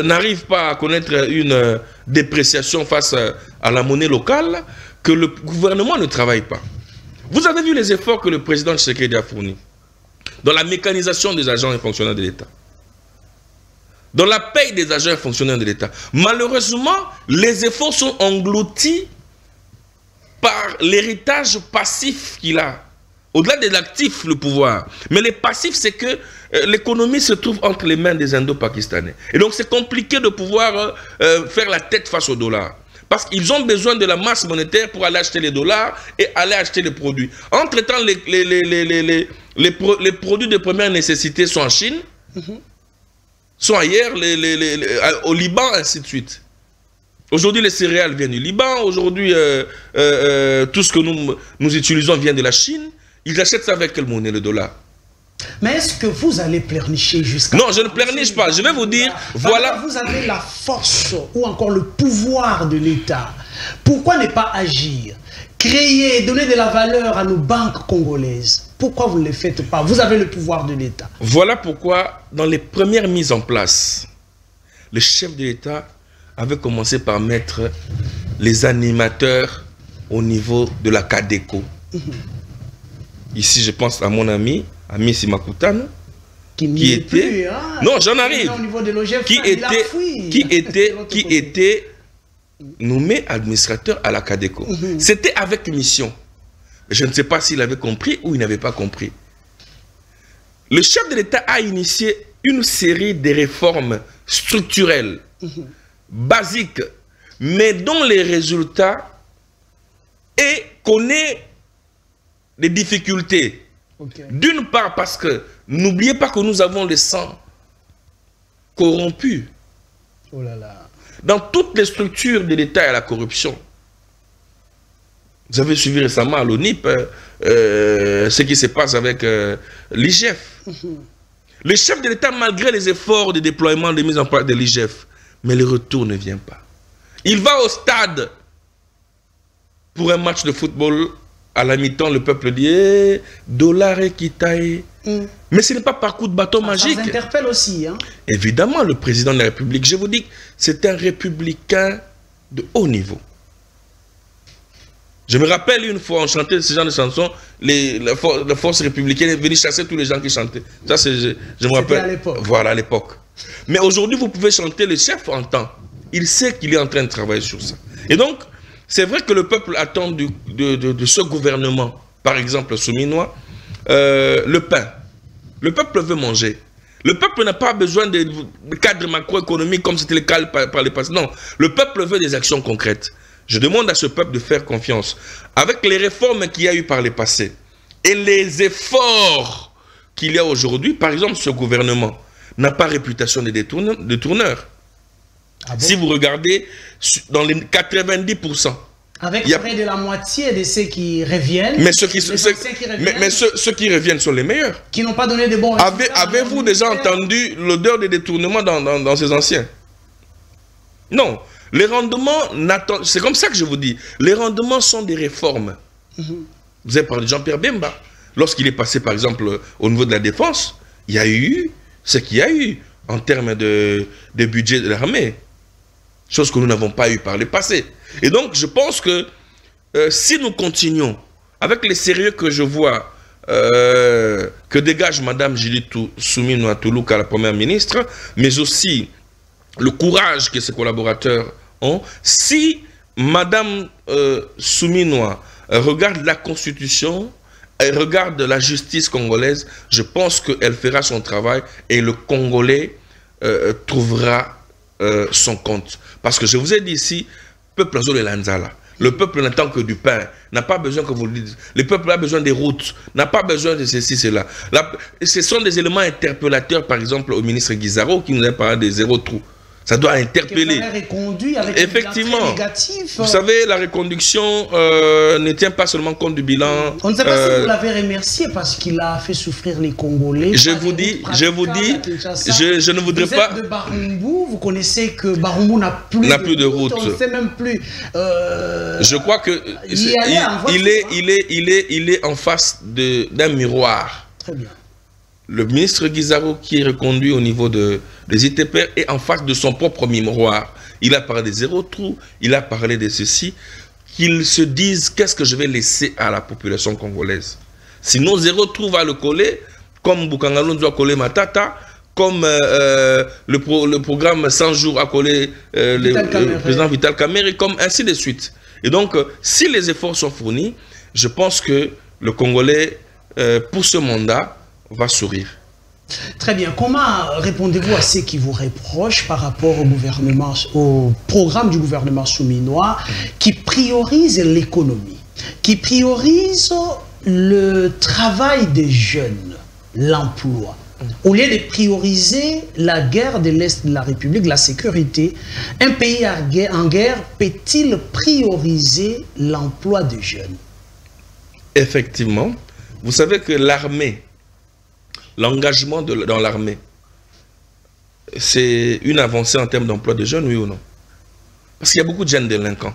n'arrive pas à connaître une dépréciation face à la monnaie locale, que le gouvernement ne travaille pas. Vous avez vu les efforts que le président Tshisekedi a fournis dans la mécanisation des agents et fonctionnaires de l'État, dans la paye des agents et fonctionnaires de l'État. Malheureusement, les efforts sont engloutis par l'héritage passif qu'il a. Au-delà de l'actif, le pouvoir. Mais les passifs, c'est que l'économie se trouve entre les mains des Indo-Pakistanais. Et donc, c'est compliqué de pouvoir faire la tête face au dollar. Parce qu'ils ont besoin de la masse monétaire pour aller acheter les dollars et aller acheter les produits. Entre-temps, les produits de première nécessité sont en Chine, sont ailleurs, au Liban, ainsi de suite. Aujourd'hui, les céréales viennent du Liban. Aujourd'hui, tout ce que nous utilisons vient de la Chine. Ils achètent ça avec quelle monnaie, le dollar? Mais est-ce que vous allez pleurnicher jusqu'à... Non, je ne pleurniche pas. Je vais vous dire, voilà... Vous avez la force ou encore le pouvoir de l'État. Pourquoi ne pas agir? Créer, donner de la valeur à nos banques congolaises. Pourquoi vous ne le faites pas? Vous avez le pouvoir de l'État. Voilà pourquoi, dans les premières mises en place, le chef de l'État avait commencé par mettre les animateurs au niveau de la Cadeco. Ici, je pense à mon ami Simakutano, qui était... Plus, hein, non, j'en arrive. Qui était nommé administrateur à la Cadeco. C'était avec mission. Je ne sais pas s'il avait compris ou il n'avait pas compris. Le chef de l'État a initié une série de réformes structurelles, basiques, mais dont les résultats connaît des difficultés. D'une part parce que, n'oubliez pas que nous avons le sang corrompu. Oh là là. Dans toutes les structures de l'État, il y a la corruption. Vous avez suivi récemment à l'ONIP ce qui se passe avec l'IGF. Le chef de l'État, malgré les efforts de déploiement, de mise en place de l'IGF, mais le retour ne vient pas. Il va au stade pour un match de football. À la mi-temps, le peuple dit dollar et Kitaï. Mais ce n'est pas par coup de bâton magique. Ça interpelle aussi. Hein? Évidemment, le président de la République, je vous dis, c'est un républicain de haut niveau. Je me rappelle une fois, on chantait ce genre de chansons, la force républicaine est venue chasser tous les gens qui chantaient. Ça, je me rappelle. À l'époque. Voilà, à l'époque. Mais aujourd'hui, vous pouvez chanter, le chef entend. Il sait qu'il est en train de travailler sur ça. Et donc, c'est vrai que le peuple attend de ce gouvernement, par exemple souminois, le pain. Le peuple veut manger. Le peuple n'a pas besoin de cadres macroéconomiques comme c'était le cas par les passés. Non, le peuple veut des actions concrètes. Je demande à ce peuple de faire confiance. Avec les réformes qu'il y a eu par les passés et les efforts qu'il y a aujourd'hui, par exemple, ce gouvernement n'a pas réputation de détourneur. Ah bon? Si vous regardez dans les 90%, avec près de la moitié de ceux qui reviennent, mais ceux qui reviennent sont les meilleurs. Qui n'ont pas donné de bons résultats. Avez-vous déjà entendu l'odeur des détournements dans ces anciens? Non. Les rendements, c'est comme ça que je vous dis, les rendements sont des réformes. Vous avez parlé de Jean-Pierre Bemba. Lorsqu'il est passé, par exemple, au niveau de la défense, il y a eu ce qu'il y a eu en termes de budget de l'armée. Chose que nous n'avons pas eu par le passé. Et donc, je pense que si nous continuons, avec les sérieux que je vois, que dégage Mme Judith Suminwa Tuluka, la première ministre, mais aussi le courage que ses collaborateurs ont, si Mme Suminwa regarde la Constitution, elle regarde la justice congolaise, je pense qu'elle fera son travail et le Congolais trouvera son compte. Parce que je vous ai dit ici, peuple azole lanzala. Le peuple n'attend que du pain, n'a pas besoin que vous le dites. Le peuple a besoin des routes, n'a pas besoin de ceci, cela. Ce sont des éléments interpellateurs, par exemple, au ministre Guizaro qui nous a parlé des zéro trous. Ça doit interpeller. Avec effectivement. Négatif. Vous savez, la reconduction ne tient pas seulement compte du bilan. On ne sait pas si vous l'avez remercié parce qu'il a fait souffrir les Congolais. Je vous dis, je ne voudrais pas. Vous êtes de Barumbu, vous connaissez que Barumbu n'a plus de route. On ne sait même plus. Je crois que il est en face d'un miroir. Très bien. Le ministre Guizaro qui est reconduit au niveau des ITPR est en face de son propre miroir. Il a parlé des zéro trous, il a parlé de ceci. Qu'ils se disent qu'est-ce que je vais laisser à la population congolaise. Sinon, zéro trou va le coller, comme Bukangalon doit coller Matata, comme le programme 100 jours a collé le président Vital Kamerhe, comme ainsi de suite. Et donc, si les efforts sont fournis, je pense que le Congolais, pour ce mandat, va sourire. Très bien. Comment répondez-vous à ceux qui vous reprochent par rapport au gouvernement, au programme du gouvernement souminois qui priorise l'économie, qui priorise le travail des jeunes, l'emploi, au lieu de prioriser la guerre de l'Est de la République, la sécurité? Un pays en guerre peut-il prioriser l'emploi des jeunes? Effectivement. Vous savez que l'armée, l'engagement dans l'armée, c'est une avancée en termes d'emploi de jeunes, oui ou non? Parce qu'il y a beaucoup de jeunes délinquants.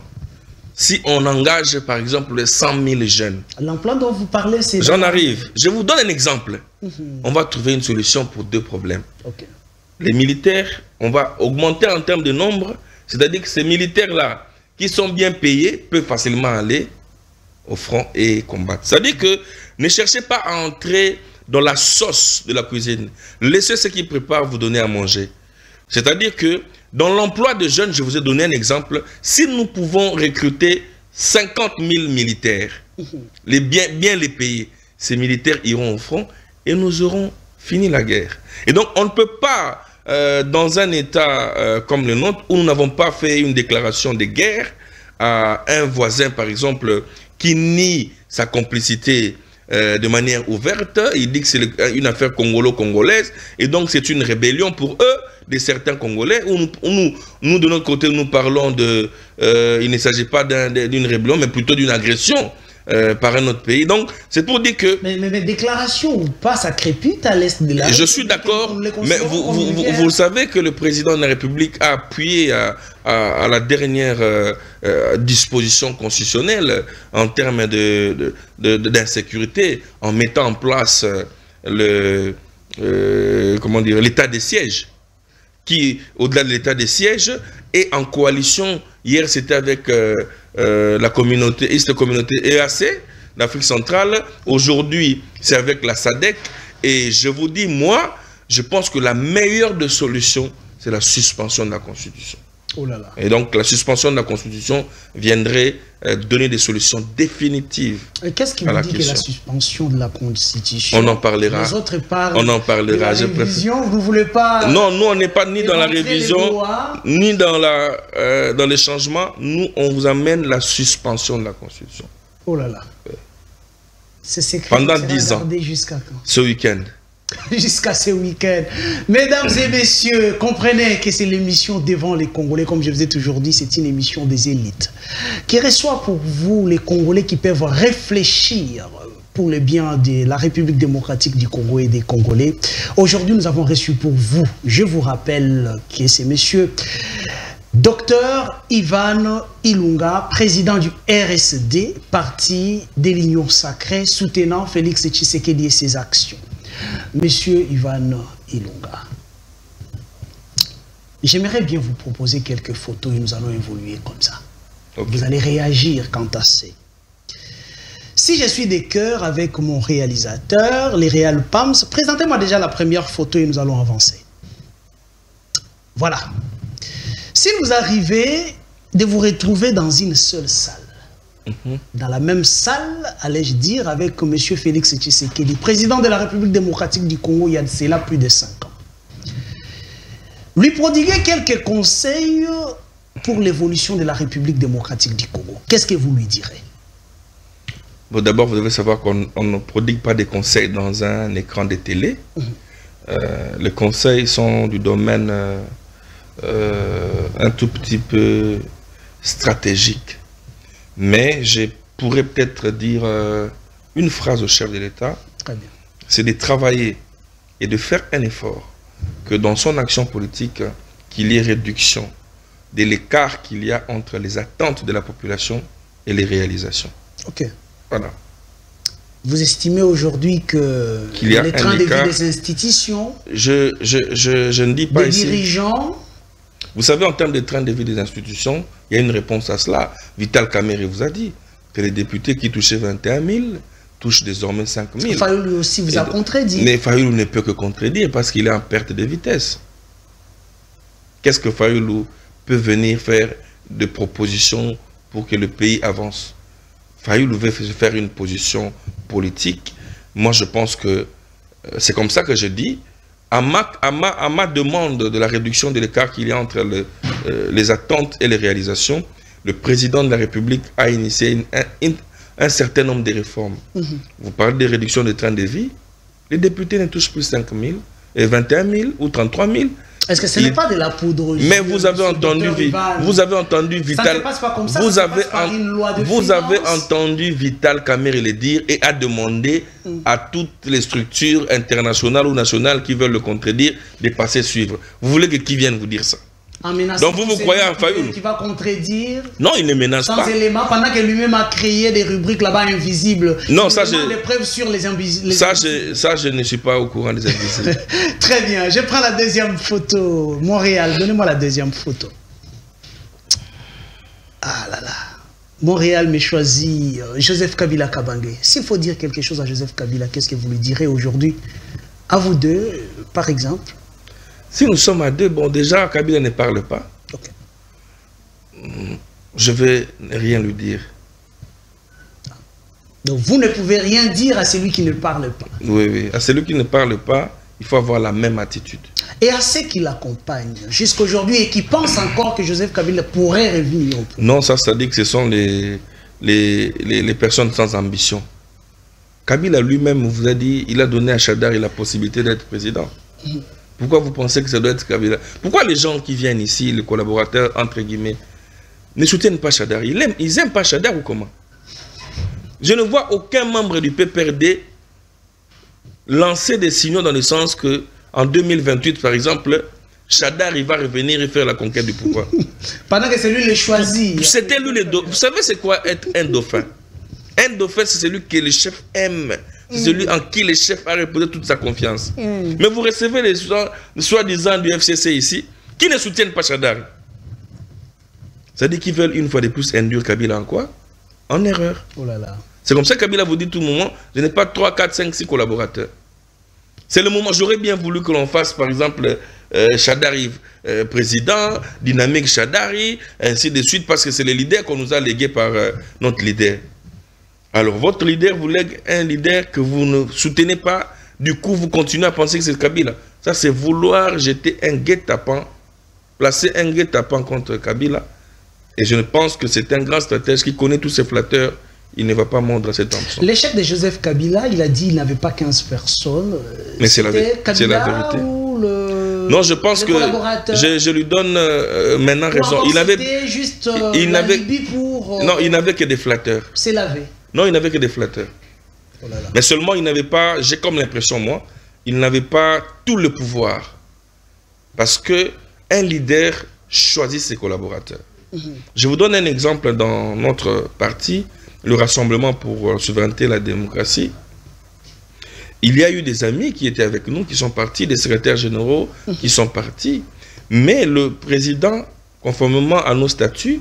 Si on engage, par exemple, 100 000 jeunes... L'emploi dont vous parlez, c'est... J'en arrive. Je vous donne un exemple. On va trouver une solution pour deux problèmes. Les militaires, on va augmenter en termes de nombre. C'est-à-dire que ces militaires-là, qui sont bien payés, peuvent facilement aller au front et combattre. C'est-à-dire que ne cherchez pas à entrer dans la sauce de la cuisine. Laissez ceux qui préparent vous donner à manger. C'est-à-dire que dans l'emploi de jeunes, je vous ai donné un exemple. Si nous pouvons recruter 50 000 militaires, bien les payer, ces militaires iront au front et nous aurons fini la guerre. Et donc, on ne peut pas, dans un État comme le nôtre, où nous n'avons pas fait une déclaration de guerre à un voisin, par exemple, qui nie sa complicité de manière ouverte, il dit que c'est une affaire congolo-congolaise, et donc c'est une rébellion pour eux, de certains Congolais, où nous de notre côté, nous parlons de... il ne s'agit pas d'une rébellion, mais plutôt d'une agression par un autre pays. Donc, c'est pour dire que... Mais déclaration ou pas, ça crépite à l'est de la... Je suis d'accord, mais vous savez que le président de la République a appuyé à la dernière disposition constitutionnelle en termes d'insécurité, en mettant en place l'état des sièges, qui, au-delà de l'état des sièges, est en coalition. Hier, c'était avec la communauté EAC, l'Afrique centrale. Aujourd'hui, c'est avec la SADC. Et je vous dis, moi, je pense que la meilleure des solutions, c'est la suspension de la Constitution. Oh là là. Et donc la suspension de la Constitution viendrait donner des solutions définitives. Qu'est-ce qui vous dit que la suspension de la Constitution? On en parlera. Les autres parlent. On en parlera. De la révision, vous ne voulez pas... Non, nous on n'est pas ni dans la révision, ni dans, dans les changements. Nous, on vous amène la suspension de la Constitution. Oh là là. C'est secret. Pendant 10 ans. Jusqu'à quand? Ce week-end. Jusqu'à ce week-end. Mesdames et messieurs, comprenez que c'est l'émission Devant les Congolais. Comme je vous ai toujours dit, c'est une émission des élites qui reçoit pour vous les Congolais qui peuvent réfléchir pour le bien de la République démocratique du Congo et des Congolais. Aujourd'hui, nous avons reçu pour vous, je vous rappelle que c'est monsieur Dr Ivan Ilunga, président du RSD, parti de l'Union Sacrée, soutenant Félix Tshisekedi et ses actions. Monsieur Ivan Ilunga, j'aimerais bien vous proposer quelques photos et nous allons évoluer comme ça. Okay. Vous allez réagir quant à ça. Si je suis de cœur avec mon réalisateur, les Réal Pams, présentez-moi déjà la première photo et nous allons avancer. Voilà. Si vous arrivez de vous retrouver dans une seule salle, dans la même salle, allais-je dire, avec M. Félix Tshisekedi, président de la République démocratique du Congo, il y a de cela plus de 5 ans. Lui prodiguer quelques conseils pour l'évolution de la République démocratique du Congo. Qu'est-ce que vous lui direz? Bon, d'abord, vous devez savoir qu'on ne prodigue pas des conseils dans un écran de télé. Les conseils sont du domaine un tout petit peu stratégique. Mais je pourrais peut-être dire une phrase au chef de l'État. C'est de travailler et de faire un effort que dans son action politique, qu'il y ait réduction de l'écart qu'il y a entre les attentes de la population et les réalisations. Ok. Voilà. Vous estimez aujourd'hui que les trains de vie des institutions, je ne dis pas des ici, dirigeants... Vous savez, en termes de train de vie des institutions, il y a une réponse à cela. Vital Kamerhe vous a dit que les députés qui touchaient 21 000 touchent désormais 5 000. Fayoulou aussi vous a contredit. Mais Fayoulou ne peut que contredire parce qu'il est en perte de vitesse. Qu'est-ce que Fayoulou peut venir faire de propositions pour que le pays avance? Fayoulou veut faire une position politique. Moi, je pense que c'est comme ça que je dis. À ma demande de la réduction de l'écart qu'il y a entre les attentes et les réalisations, le président de la République a initié un certain nombre de réformes. Vous parlez de réduction des trains de vie, les députés ne touchent plus 5 000, et 21 000 ou 33 000. Est-ce que ce n'est pas de la poudre? Mais vous avez entendu Vital, vous avez entendu Vital Kamerhe le dire et a demandé à toutes les structures internationales ou nationales qui veulent le contredire de passer suivre. Vous voulez que qui vienne vous dire ça? Donc vous croyez en Fayoulou qui va contredire? Non, il ne menace pas. Sans éléments, pendant que lui-même a créé des rubriques là-bas invisibles. Non, ça des preuves sur les invisibles. Ça, je ne suis pas au courant des invisibles. Très bien, je prends la deuxième photo. Montréal, donnez-moi la deuxième photo. Ah là là. Montréal me choisit Joseph Kabila Kabange. S'il faut dire quelque chose à Joseph Kabila, qu'est-ce que vous lui direz aujourd'hui? À vous deux, par exemple. Si nous sommes à deux, bon, déjà, Kabila ne parle pas. Okay. Je ne vais rien lui dire. Donc, vous ne pouvez rien dire à celui qui ne parle pas. Oui, oui. À celui qui ne parle pas, il faut avoir la même attitude. Et à ceux qui l'accompagnent jusqu'aujourd'hui et qui pensent encore que Joseph Kabila pourrait revenir au pouvoir. Non, ça dit que ce sont les personnes sans ambition. Kabila lui-même vous a dit, il a donné à Chadari la possibilité d'être président. Pourquoi vous pensez que ça doit être Kabila? Pourquoi les gens qui viennent ici, les collaborateurs, entre guillemets, ne soutiennent pas Chadari? Ils n'aiment pas Chadari ou comment? Je ne vois aucun membre du PPRD lancer des signaux dans le sens que en 2028, par exemple, Chadari va revenir et faire la conquête du pouvoir. Pendant que c'est lui le choisi. C'était lui le dauphin. Vous savez c'est quoi être un dauphin? Un dauphin, c'est celui que le chef aime. C'est celui en qui le chef a reposé toute sa confiance. Mais vous recevez les soi-disant du FCC ici, qui ne soutiennent pas Chadari. C'est-à-dire qu'ils veulent une fois de plus induire Kabila en quoi? En erreur. Oh là là. C'est comme ça que Kabila vous dit tout le moment, je n'ai pas 3, 4, 5, 6 collaborateurs. C'est le moment, j'aurais bien voulu que l'on fasse par exemple Chadari président, Dynamique Chadari, ainsi de suite, parce que c'est les leaders qu'on nous a légués par notre leader. Alors, votre leader vous lègue un leader que vous ne soutenez pas, du coup, vous continuez à penser que c'est Kabila. Ça, c'est vouloir jeter un guet-apens, placer un guet-apens contre Kabila. Et je pense que c'est un grand stratège qui connaît tous ses flatteurs. Il ne va pas mordre cette hameçon. L'échec de Joseph Kabila, il a dit qu'il n'avait pas 15 personnes. Mais c'est la vérité. Non, je pense que je lui donne maintenant raison. Il avait juste non, il n'avait que des flatteurs. C'est lavé. Non, il n'avait que des flatteurs. Oh là là. Mais seulement, il n'avait pas, j'ai comme l'impression, moi, il n'avait pas tout le pouvoir. Parce que un leader choisit ses collaborateurs. Je vous donne un exemple dans notre parti, le Rassemblement pour la souveraineté et la démocratie. Il y a eu des amis qui étaient avec nous, qui sont partis, des secrétaires généraux qui sont partis. Mais le président, conformément à nos statuts,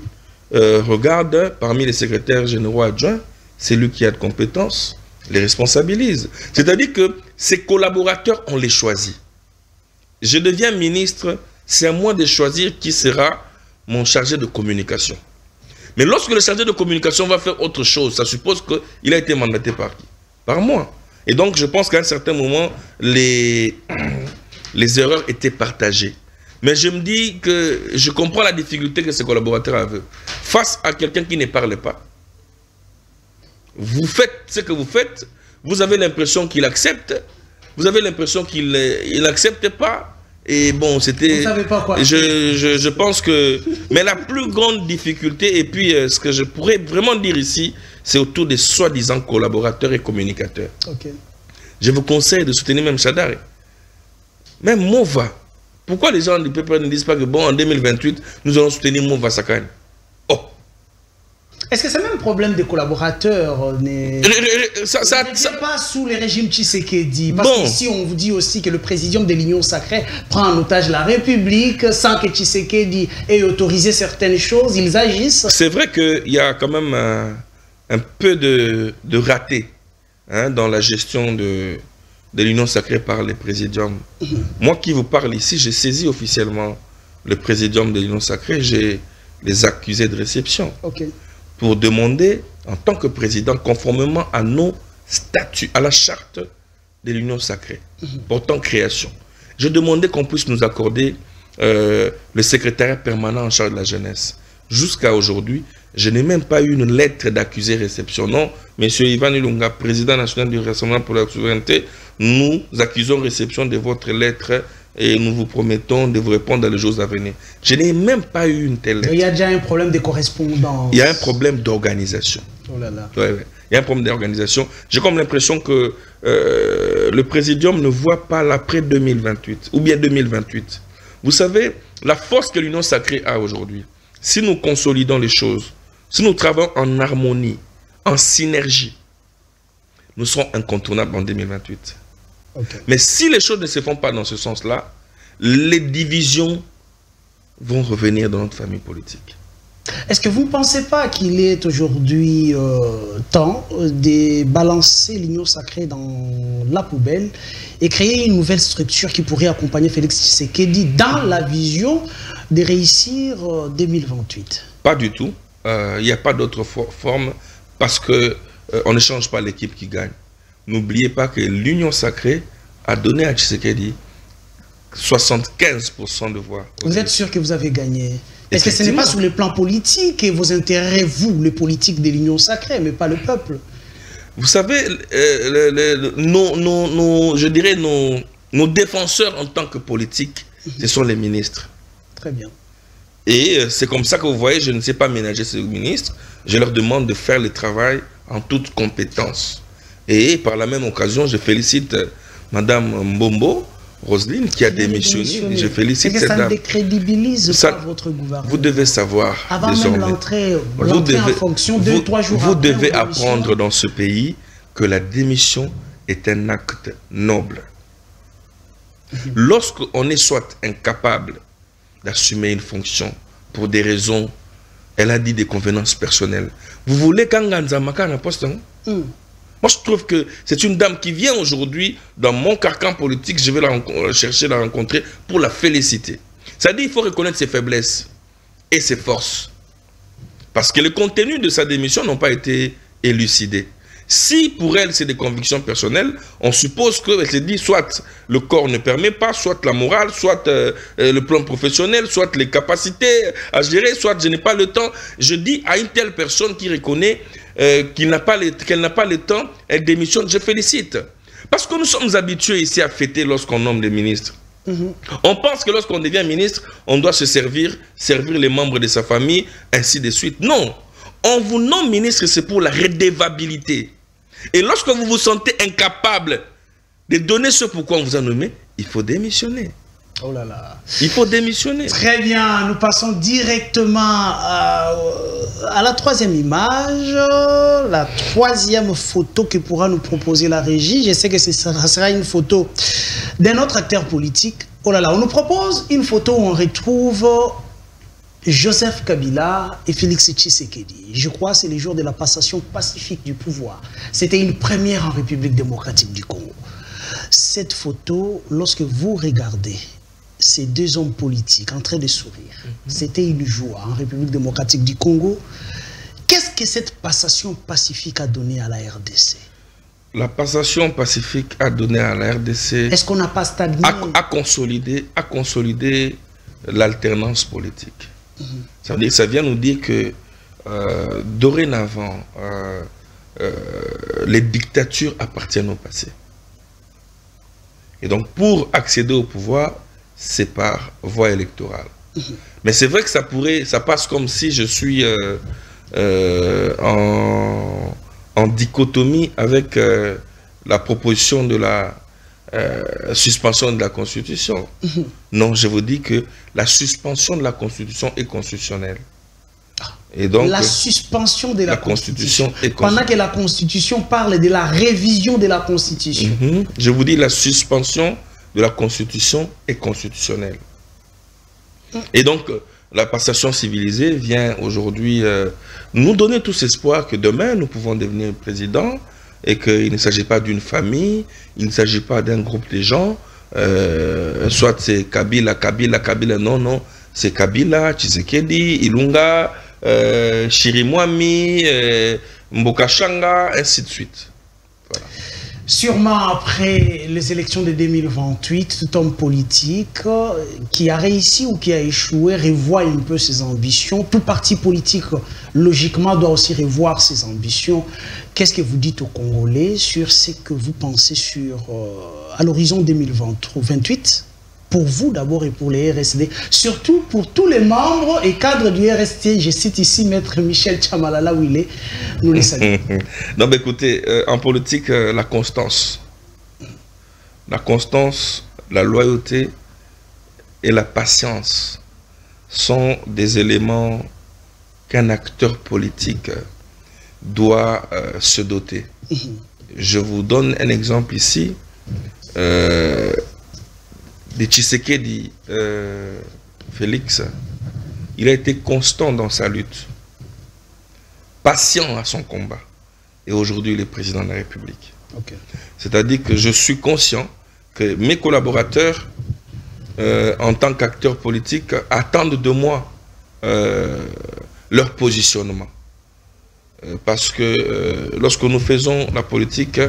regarde parmi les secrétaires généraux adjoints, c'est lui qui a de compétences, les responsabilise. C'est-à-dire que ses collaborateurs, on les choisit. Je deviens ministre, c'est à moi de choisir qui sera mon chargé de communication. Mais lorsque le chargé de communication va faire autre chose, ça suppose qu'il a été mandaté par qui? Par moi. Et donc, je pense qu'à un certain moment, les erreurs étaient partagées. Mais je me dis que je comprends la difficulté que ses collaborateurs avaient. Face à quelqu'un qui ne parle pas, vous faites ce que vous faites, vous avez l'impression qu'il accepte, vous avez l'impression qu'il n'accepte pas. Et bon, c'était... Vous savez pas quoi. Je pense que... Mais la plus grande difficulté, et puis ce que je pourrais vraiment dire ici, c'est autour des soi-disant collaborateurs et communicateurs. Okay. Je vous conseille de soutenir même Chadari. Même Mova. Pourquoi les gens du peuple ne disent pas que, bon, en 2028, nous allons soutenir Mova Sakane? Oh! Est-ce que c'est même un problème des collaborateurs ça pas sous les régimes Tshisekedi? Parce qu'ici, on vous dit aussi que le président de l'Union sacrée prend en otage la République sans que Tshisekedi ait autorisé certaines choses. Ils agissent. C'est vrai qu'il y a quand même un peu de raté dans la gestion de l'Union sacrée par les présidiums. Moi qui vous parle ici, j'ai saisi officiellement le présidium de l'Union sacrée. J'ai les accusés de réception. Okay. Pour demander, en tant que président, conformément à nos statuts, à la charte de l'Union sacrée, portant création, je demandais qu'on puisse nous accorder le secrétariat permanent en charge de la jeunesse. Jusqu'à aujourd'hui, je n'ai même pas eu une lettre d'accusé réception. Non, M. Ivan Ilunga, président national du Rassemblement pour la souveraineté, nous accusons réception de votre lettre et nous vous promettons de vous répondre dans les jours à venir. Je n'ai même pas eu une telle lettre. Il y a déjà un problème de correspondance. Il y a un problème d'organisation. Oh là là. Ouais. Il y a un problème d'organisation. J'ai comme l'impression que le présidium ne voit pas l'après 2028 ou bien 2028. Vous savez, la force que l'Union sacrée a aujourd'hui, si nous consolidons les choses, si nous travaillons en harmonie, en synergie, nous serons incontournables en 2028. Okay. Mais si les choses ne se font pas dans ce sens-là, les divisions vont revenir dans notre famille politique. Est-ce que vous ne pensez pas qu'il est aujourd'hui temps de balancer l'Union sacrée dans la poubelle et créer une nouvelle structure qui pourrait accompagner Félix Tshisekedi dans la vision de réussir 2028? Pas du tout. Il n'y a pas d'autre forme parce qu'on ne change pas l'équipe qui gagne. N'oubliez pas que l'Union sacrée a donné à Tshisekedi 75% de voix. Vous êtes sûr que vous avez gagné? Est-ce que ce n'est pas sur le plan politique et vos intérêts, vous, les politiques de l'Union sacrée, mais pas le peuple? Vous savez, je dirais nos défenseurs en tant que politiques, ce sont les ministres. Très bien. Et c'est comme ça que vous voyez, je ne sais pas ménager ces ministres. Je leur demande de faire le travail en toute compétence. Et par la même occasion, je félicite Madame Mbombo, Roselyne, qui a démissionné. Je félicite cette dame. Ça ne décrédibilise pas votre gouvernement? Vous devez savoir, avant même l'entrée en fonction, 2-3 jours vous devez apprendre dans ce pays que la démission est un acte noble. Lorsqu'on est soit incapable d'assumer une fonction pour des raisons, elle a dit des convenances personnelles. Vous voulez qu'Anganzamaka na poste? Moi, je trouve que c'est une dame qui vient aujourd'hui dans mon carcan politique. Je vais chercher à la rencontrer pour la féliciter. C'est-à-dire qu'il faut reconnaître ses faiblesses et ses forces. Parce que le contenu de sa démission n'a pas été élucidé. Si pour elle, c'est des convictions personnelles, on suppose qu'elle se dit soit le corps ne permet pas, soit la morale, soit le plan professionnel, soit les capacités à gérer, soit je n'ai pas le temps. Je dis à une telle personne qui reconnaît qu'elle n'a pas le temps, elle démissionne, je félicite. Parce que nous sommes habitués ici à fêter lorsqu'on nomme des ministres. On pense que lorsqu'on devient ministre, on doit se servir les membres de sa famille, ainsi de suite. Non, on vous nomme ministre, c'est pour la redevabilité. Et lorsque vous vous sentez incapable de donner ce pourquoi on vous a nommé, il faut démissionner. Oh là là. Il faut démissionner. Très bien, nous passons directement à la troisième image, la troisième photo que pourra nous proposer la régie. Je sais que ce sera une photo d'un autre acteur politique. Oh là là, on nous propose une photo où on retrouve Joseph Kabila et Félix Tshisekedi. Je crois que c'est le jour de la passation pacifique du pouvoir. C'était une première en République démocratique du Congo. Cette photo, lorsque vous regardez ces deux hommes politiques en train de sourire, c'était une joie en République démocratique du Congo. Qu'est-ce que cette passation pacifique a donné à la RDC? La passation pacifique a donné à la RDC... Est-ce qu'on n'a pas stagné? À consolider l'alternance politique. Ça veut dire, ça vient nous dire que dorénavant, les dictatures appartiennent au passé. Et donc, pour accéder au pouvoir, c'est par voie électorale. Mais c'est vrai que ça passe comme si je suis en dichotomie avec la proposition de la suspension de la Constitution. Non, je vous dis que la suspension de la Constitution est constitutionnelle. Et donc, la suspension de la Constitution est constitutionnelle. Pendant que la Constitution parle de la révision de la Constitution. Je vous dis, la suspension de la Constitution est constitutionnelle. Et donc, la passation civilisée vient aujourd'hui nous donner tous espoir que demain, nous pouvons devenir président et qu'il ne s'agit pas d'une famille, il ne s'agit pas d'un groupe de gens, soit c'est Kabila, non, c'est Kabila, Tshisekedi, Ilunga, Chirimwami, Mbokachanga, ainsi de suite. Voilà. Sûrement après les élections de 2028, tout homme politique qui a réussi ou qui a échoué revoit un peu ses ambitions. Tout parti politique, logiquement, doit aussi revoir ses ambitions. Qu'est-ce que vous dites aux Congolais sur ce que vous pensez à l'horizon 2028 pour vous d'abord et pour les RSD, surtout pour tous les membres et cadres du RST. Je cite ici Maître Michel Tchamalala où il est. Nous les saluons. Non, mais écoutez, en politique, la constance, la loyauté et la patience sont des éléments qu'un acteur politique doit se doter. Je vous donne un exemple ici. De Tshisekedi, Félix, il a été constant dans sa lutte, patient à son combat. Et aujourd'hui, il est président de la République. Okay. C'est-à-dire que je suis conscient que mes collaborateurs, en tant qu'acteurs politiques, attendent de moi leur positionnement. Parce que lorsque nous faisons la politique,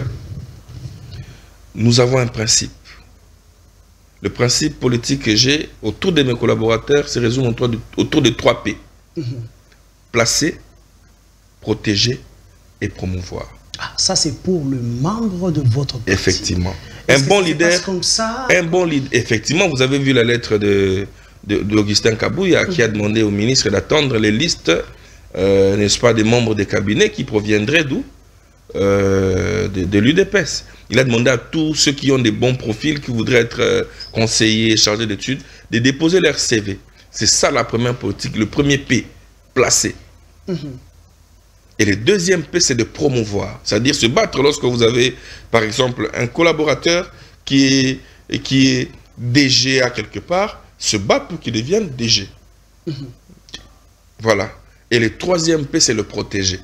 nous avons un principe. Le principe politique que j'ai autour de mes collaborateurs se résume autour de 3 P. Placer, protéger et promouvoir. Ah, ça, c'est pour le membre de votre parti. Effectivement. Un bon leader. Comme ça? Un bon leader. Effectivement, vous avez vu la lettre d'Augustin Kabouya qui a demandé au ministre d'attendre les listes, n'est-ce pas, des membres des cabinets qui proviendraient d'où? De l'UDPS. Il a demandé à tous ceux qui ont des bons profils, qui voudraient être conseillers, chargés d'études, de déposer leur CV. C'est ça la première politique. Le premier P, placer. Et le deuxième P, c'est de promouvoir. C'est-à-dire se battre lorsque vous avez, par exemple, un collaborateur qui est DG à quelque part, se battre pour qu'il devienne DG. Voilà. Et le troisième P, c'est le protéger.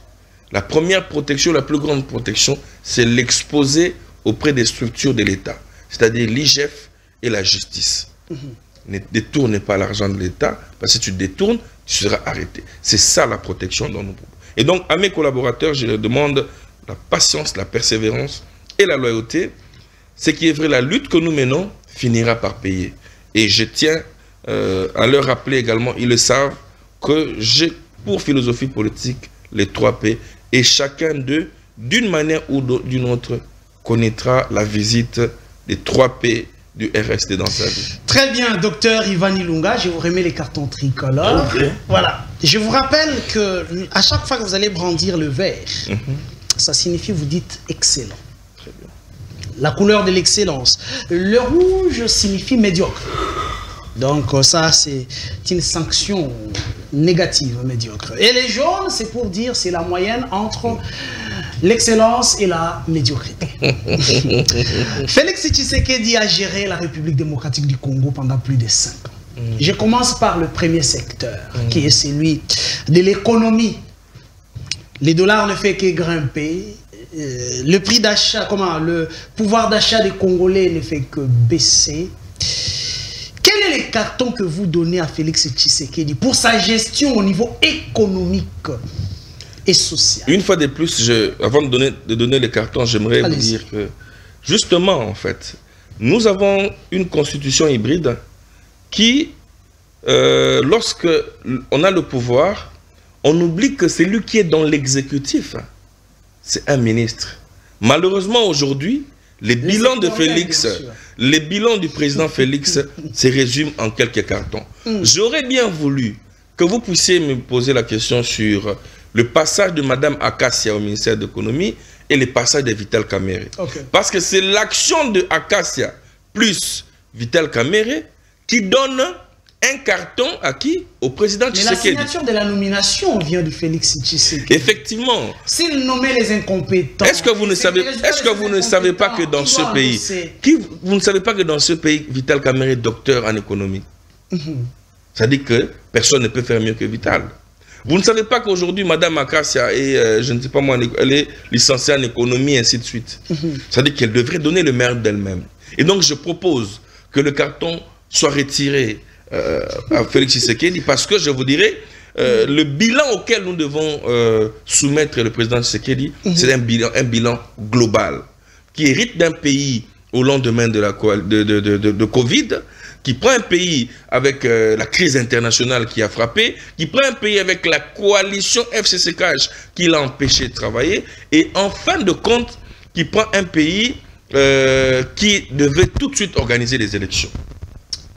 La première protection, la plus grande protection, c'est l'exposer auprès des structures de l'État, c'est-à-dire l'IGF et la justice. Ne détourne pas l'argent de l'État, parce que si tu détournes, tu seras arrêté. C'est ça la protection dont nous proposons. Et donc, à mes collaborateurs, je leur demande la patience, la persévérance et la loyauté. Ce qui est vrai, la lutte que nous menons finira par payer. Et je tiens à leur rappeler également, ils le savent, que j'ai pour philosophie politique les 3 P, et chacun d'eux, d'une manière ou d'une autre, connaîtra la visite des 3 P du RSD dans sa vie. Très bien, docteur Ivan Ilunga, je vous remets les cartons tricolores. Okay. Voilà. Je vous rappelle que à chaque fois que vous allez brandir le vert, ça signifie, vous dites excellent. Très bien. La couleur de l'excellence. Le rouge signifie médiocre. Donc ça, c'est une sanction négative, médiocre. Et les jaunes, c'est pour dire, c'est la moyenne entre l'excellence et la médiocrité. Félix Tshisekedi a géré la République démocratique du Congo pendant plus de 5 ans. Je commence par le premier secteur, qui est celui de l'économie. Les dollars ne fait que grimper. Le prix d'achat, le pouvoir d'achat des Congolais ne fait que baisser. Quel est le carton que vous donnez à Félix Tshisekedi pour sa gestion au niveau économique et social? Une fois de plus, avant de donner les cartons, j'aimerais vous dire que, justement, en fait, nous avons une constitution hybride qui, lorsque on a le pouvoir, on oublie que celui qui est dans l'exécutif, c'est un ministre. Malheureusement, aujourd'hui, les bilans de Félix, les bilans du président Félix se résument en quelques cartons. J'aurais bien voulu que vous puissiez me poser la question sur le passage de Mme Acacia au ministère de l'économie et le passage de Vital Kamerhe. Parce que c'est l'action de Acacia plus Vital Kamerhe qui donne un carton à qui? Au président Tshisekedi. Mais la signature de la nomination vient de Félix Tshisekedi. Effectivement. S'il nommait les incompétents... Est-ce que vous ne savez pas que dans ce pays... Vous ne savez pas que dans ce pays, Vital Kamerhe est docteur en économie. Ça dit que personne ne peut faire mieux que Vital. Vous ne savez pas qu'aujourd'hui, Mme Acacia est, je ne sais pas moi, elle est licenciée en économie, et ainsi de suite. Ça dit qu'elle devrait donner le meilleur d'elle-même. Et donc, je propose que le carton soit retiré à Félix Tshisekedi, parce que je vous dirais, le bilan auquel nous devons soumettre le président Tshisekedi, c'est un bilan global, qui hérite d'un pays au lendemain de Covid, qui prend un pays avec la crise internationale qui a frappé, qui prend un pays avec la coalition FCCH qui l'a empêché de travailler, et en fin de compte, qui prend un pays qui devait tout de suite organiser les élections.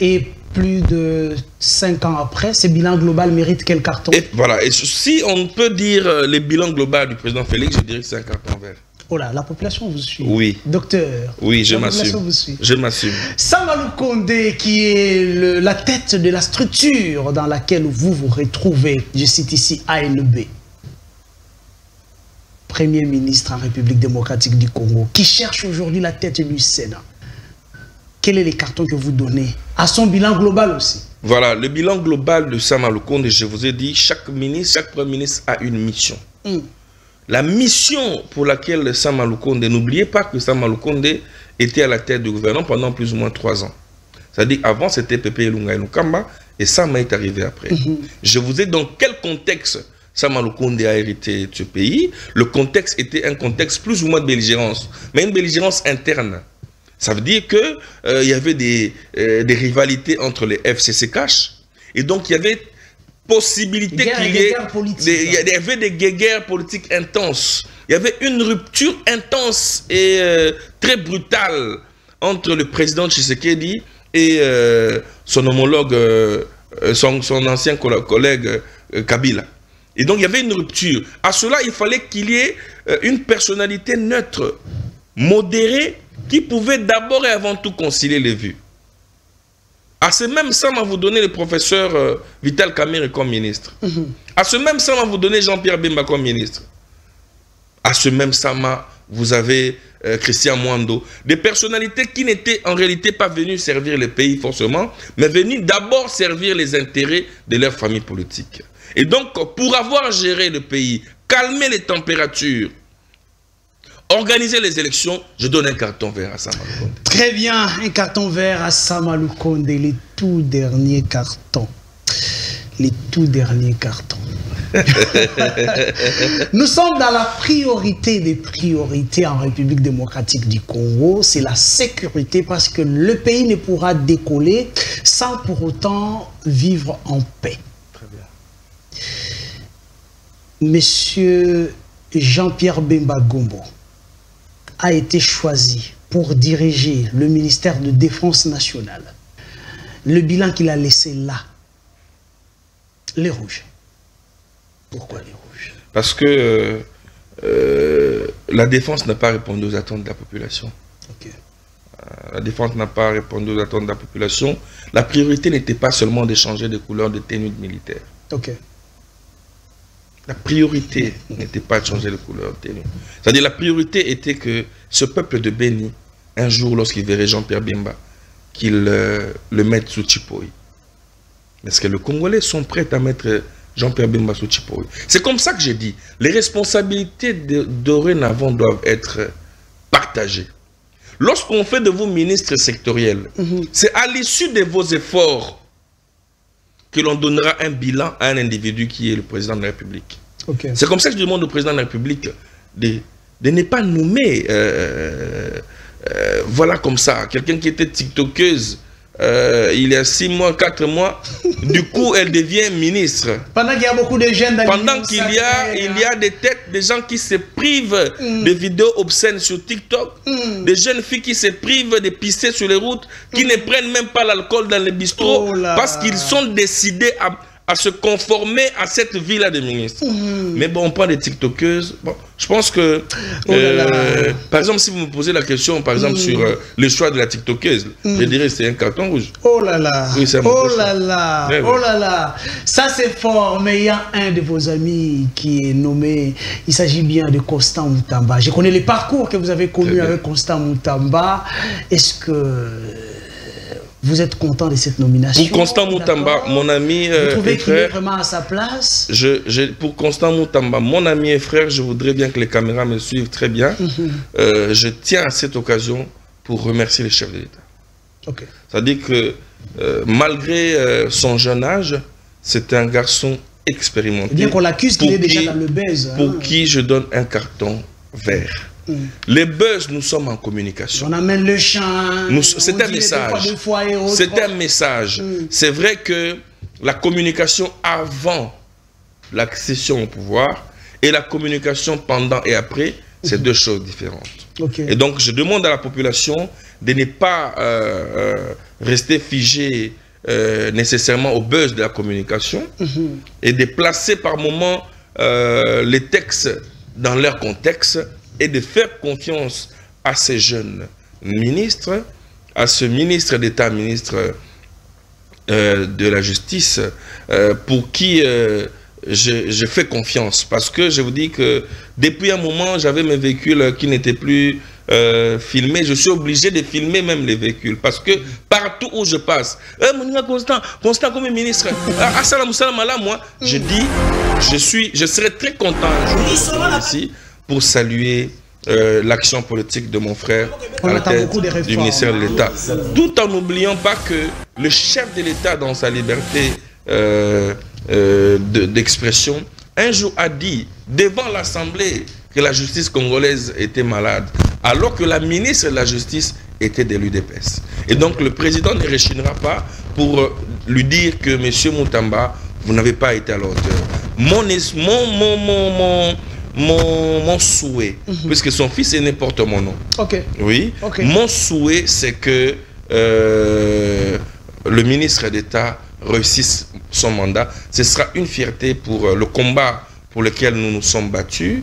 Et plus de 5 ans après, ce bilan global mérite quel carton? Et voilà, et si on peut dire le bilan global du président Félix, je dirais que c'est un carton vert. Oh là, la population vous suit. Oui. Docteur. Oui, je m'assume. Je m'assume. Sama Lukonde, qui est la tête de la structure dans laquelle vous vous retrouvez, je cite ici ANB, Premier ministre en République démocratique du Congo, qui cherche aujourd'hui la tête du Sénat. Quel est le carton que vous donnez à son bilan global aussi? Voilà, le bilan global de Sama Lukonde, je vous ai dit, chaque premier ministre a une mission. La mission pour laquelle Sama Lukonde, n'oubliez pas que Sama Lukonde était à la tête du gouvernement pendant plus ou moins 3 ans. C'est-à-dire avant c'était Pepe Ilunga Ilukamba et Sama est arrivé après. Je vous ai dit dans quel contexte Sama Lukonde a hérité de ce pays. Le contexte était un contexte plus ou moins de belligérance, mais une belligérance interne. Ça veut dire qu'il y avait des rivalités entre les FCCH. Et donc, il y avait possibilité qu'il y ait... Il y avait des guerres politiques intenses. Il y avait une rupture intense et très brutale entre le président Tshisekedi et son homologue, son ancien collègue Kabila. Et donc, il y avait une rupture. À cela, il fallait qu'il y ait une personnalité neutre, modérée, qui pouvait d'abord et avant tout concilier les vues. À ce même Sama, vous donnez le professeur Vital Kamerhe comme ministre. À ce même Sama, vous donnez Jean-Pierre Bemba comme ministre. À ce même Sama, vous avez Christian Mwando. Des personnalités qui n'étaient en réalité pas venues servir le pays forcément, mais venues d'abord servir les intérêts de leur famille politique. Et donc, pour avoir géré le pays calmer les températures, organiser les élections, je donne un carton vert à Sama Lukonde. Très bien, un carton vert à Sama Lukonde, les tout derniers cartons. Les tout derniers cartons. Nous sommes dans la priorité des priorités en République démocratique du Congo, c'est la sécurité, parce que le pays ne pourra décoller sans pour autant vivre en paix. Très bien. Monsieur Jean-Pierre Bemba Gombo a été choisi pour diriger le ministère de Défense nationale. Le bilan qu'il a laissé là, les rouges. Pourquoi les rouges? Parce que la défense n'a pas répondu aux attentes de la population. Okay. La défense n'a pas répondu aux attentes de la population. La priorité n'était pas seulement de changer de couleur de tenue de militaire. Okay. La priorité n'était pas de changer de couleur de tenue. C'est-à-dire la priorité était que ce peuple de Béni, un jour lorsqu'il verrait Jean-Pierre Bemba, qu'il le mette sous Chipoy. Est-ce que les Congolais sont prêts à mettre Jean-Pierre Bemba sous Chipoy? C'est comme ça que j'ai dit. Les responsabilités dorénavant doivent être partagées. Lorsqu'on fait de vous ministres sectoriels, c'est à l'issue de vos efforts que l'on donnera un bilan à un individu qui est le président de la République. Okay. C'est comme ça que je demande au président de la République de ne pas nommer, voilà comme ça, quelqu'un qui était tiktokeuse il y a 6 mois, 4 mois, du coup elle devient ministre. Pendant qu'il y a beaucoup de jeunes pendant qu'il y a des têtes, des gens qui se privent de vidéos obscènes sur TikTok, des jeunes filles qui se privent de pisser sur les routes, qui ne prennent même pas l'alcool dans les bistrots, parce qu'ils sont décidés à se conformer à cette vie-là de ministre. Mais bon, on prend des TikTokeuses. Bon, je pense que, par exemple, si vous me posez la question, par exemple, sur le choix de la TikTokeuse, je dirais que c'est un carton rouge. Oh là là, oui, oh là là, oh là là. Ça c'est fort, mais il y a un de vos amis qui est nommé, il s'agit bien de Constant Moutamba. Je connais les parcours que vous avez connus avec Constant Moutamba. Est-ce que vous êtes content de cette nomination? Pour Constant Moutamba, mon ami vous trouvez et qu'il est frère, vraiment à sa place? pour Constant Moutamba, mon ami et frère, je voudrais bien que les caméras me suivent très bien. Je tiens à cette occasion pour remercier les chefs de l'État. Okay. C'est-à-dire que malgré son jeune âge, c'est un garçon expérimenté. Bien qu'on l'accuse qu'il est déjà dans le buzz. Pour qui je donne un carton vert. Les buzz, nous sommes en communication. On amène le chant. C'est un message. C'est un message. C'est vrai que la communication avant l'accession au pouvoir et la communication pendant et après, c'est deux choses différentes. Okay. Et donc, je demande à la population de ne pas rester figé nécessairement au buzz de la communication et de placer par moment les textes dans leur contexte et de faire confiance à ces jeunes ministres, à ce ministre d'État, ministre de la Justice, pour qui je fais confiance. Parce que je vous dis que depuis un moment, j'avais mes véhicules qui n'étaient plus filmés. Je suis obligé de filmer même les véhicules. Parce que partout où je passe, Constant comme ministre, moi, je dis, je serais très content ici pour saluer l'action politique de mon frère à la tête du ministère de l'État. Tout en n'oubliant pas que le chef de l'État, dans sa liberté d'expression, un jour a dit devant l'Assemblée que la justice congolaise était malade, alors que la ministre de la Justice était de l'UDPS. Et donc le président ne rechignera pas pour lui dire que M. Moutamba, vous n'avez pas été à la hauteur. Mon souhait, puisque son fils aîné porte mon nom. Okay. Oui. Okay. Mon souhait, c'est que le ministre d'État réussisse son mandat. Ce sera une fierté pour le combat pour lequel nous nous sommes battus,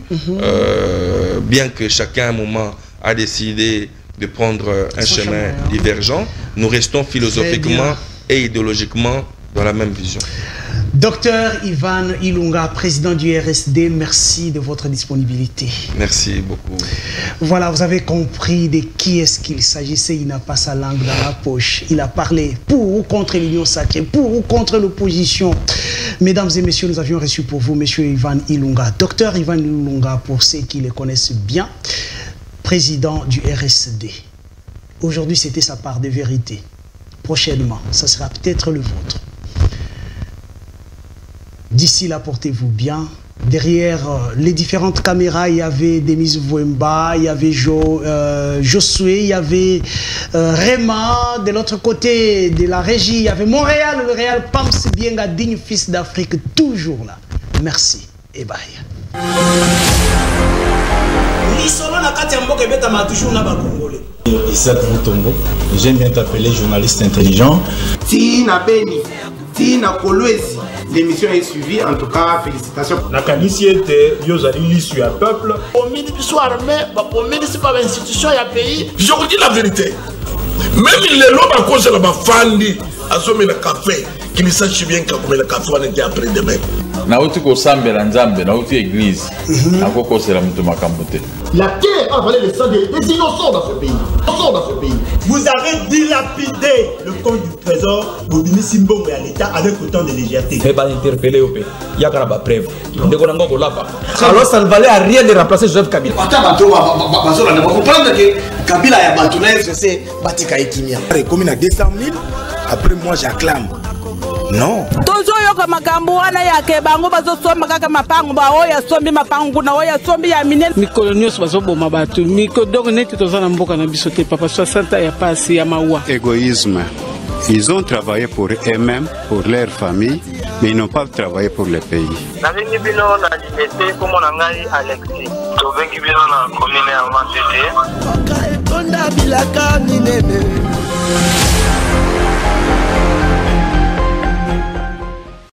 bien que chacun à un moment a décidé de prendre un chemin divergent. Nous restons philosophiquement et idéologiquement dans la même vision. Docteur Ivan Ilunga, président du RSD, merci de votre disponibilité. Merci beaucoup. Voilà, vous avez compris de qui est-ce qu'il s'agissait. Il n'a pas sa langue dans la poche. Il a parlé pour ou contre l'Union sacrée, pour ou contre l'opposition. Mesdames et messieurs, nous avions reçu pour vous monsieur Ivan Ilunga. Docteur Ivan Ilunga, pour ceux qui le connaissent bien, président du RSD. Aujourd'hui, c'était sa part de vérité. Prochainement, ça sera peut-être le vôtre. D'ici là, portez-vous bien. Derrière les différentes caméras, il y avait Demise Vouemba, il y avait Josué, il y avait Réma. De l'autre côté de la régie, il y avait Montréal, le Réal Pams Bienga, digne fils d'Afrique, toujours là. Merci et bye. Isaac Moutombo, j'aime bien t'appeler journaliste intelligent. Tina Beni, Tina Kolwezi, l'émission est suivie, en tout cas, félicitations. La qualité était, Yozali l'issue à peuple. Au ministre soit armé, au ministre pas institution, il y a pays. Je vous dis la vérité. Même les lois à cause de la fandi, à ce le café, qui ne sache bien que le café on était après demain. Nauti ko sambe la nzambe, nauti église. Akoko c'est la mutuma kambote. La terre a valé le sang des innocents dans ce pays. Vous avez dilapidé le compte du trésor pour venir Simbongo à l'État avec autant de légèreté. Mais pas interpellé au pays. Il y a une preuve. Alors ça ne valait à rien de remplacer Joseph Kabila. Vous comprendre que Kabila a battu c'est Batika et Kimia. Commune à 200 000, après moi j'acclame. Non. Tozoyoka makambo wana yake bango bazosomba kaka mapango ba oya sombi mapango na oya sombi ya minene mikolo nyos bazoboma batu miko donc neti tozana mboka na biso te papa 60 ya pasi ya mawa. Égoïsme. Ils ont travaillé pour eux-mêmes, pour leur famille, mais ils n'ont pas travaillé pour le pays. Navengi bino na limité comme on a ngai Alexis. Tovengi bino na commune ya Mantete.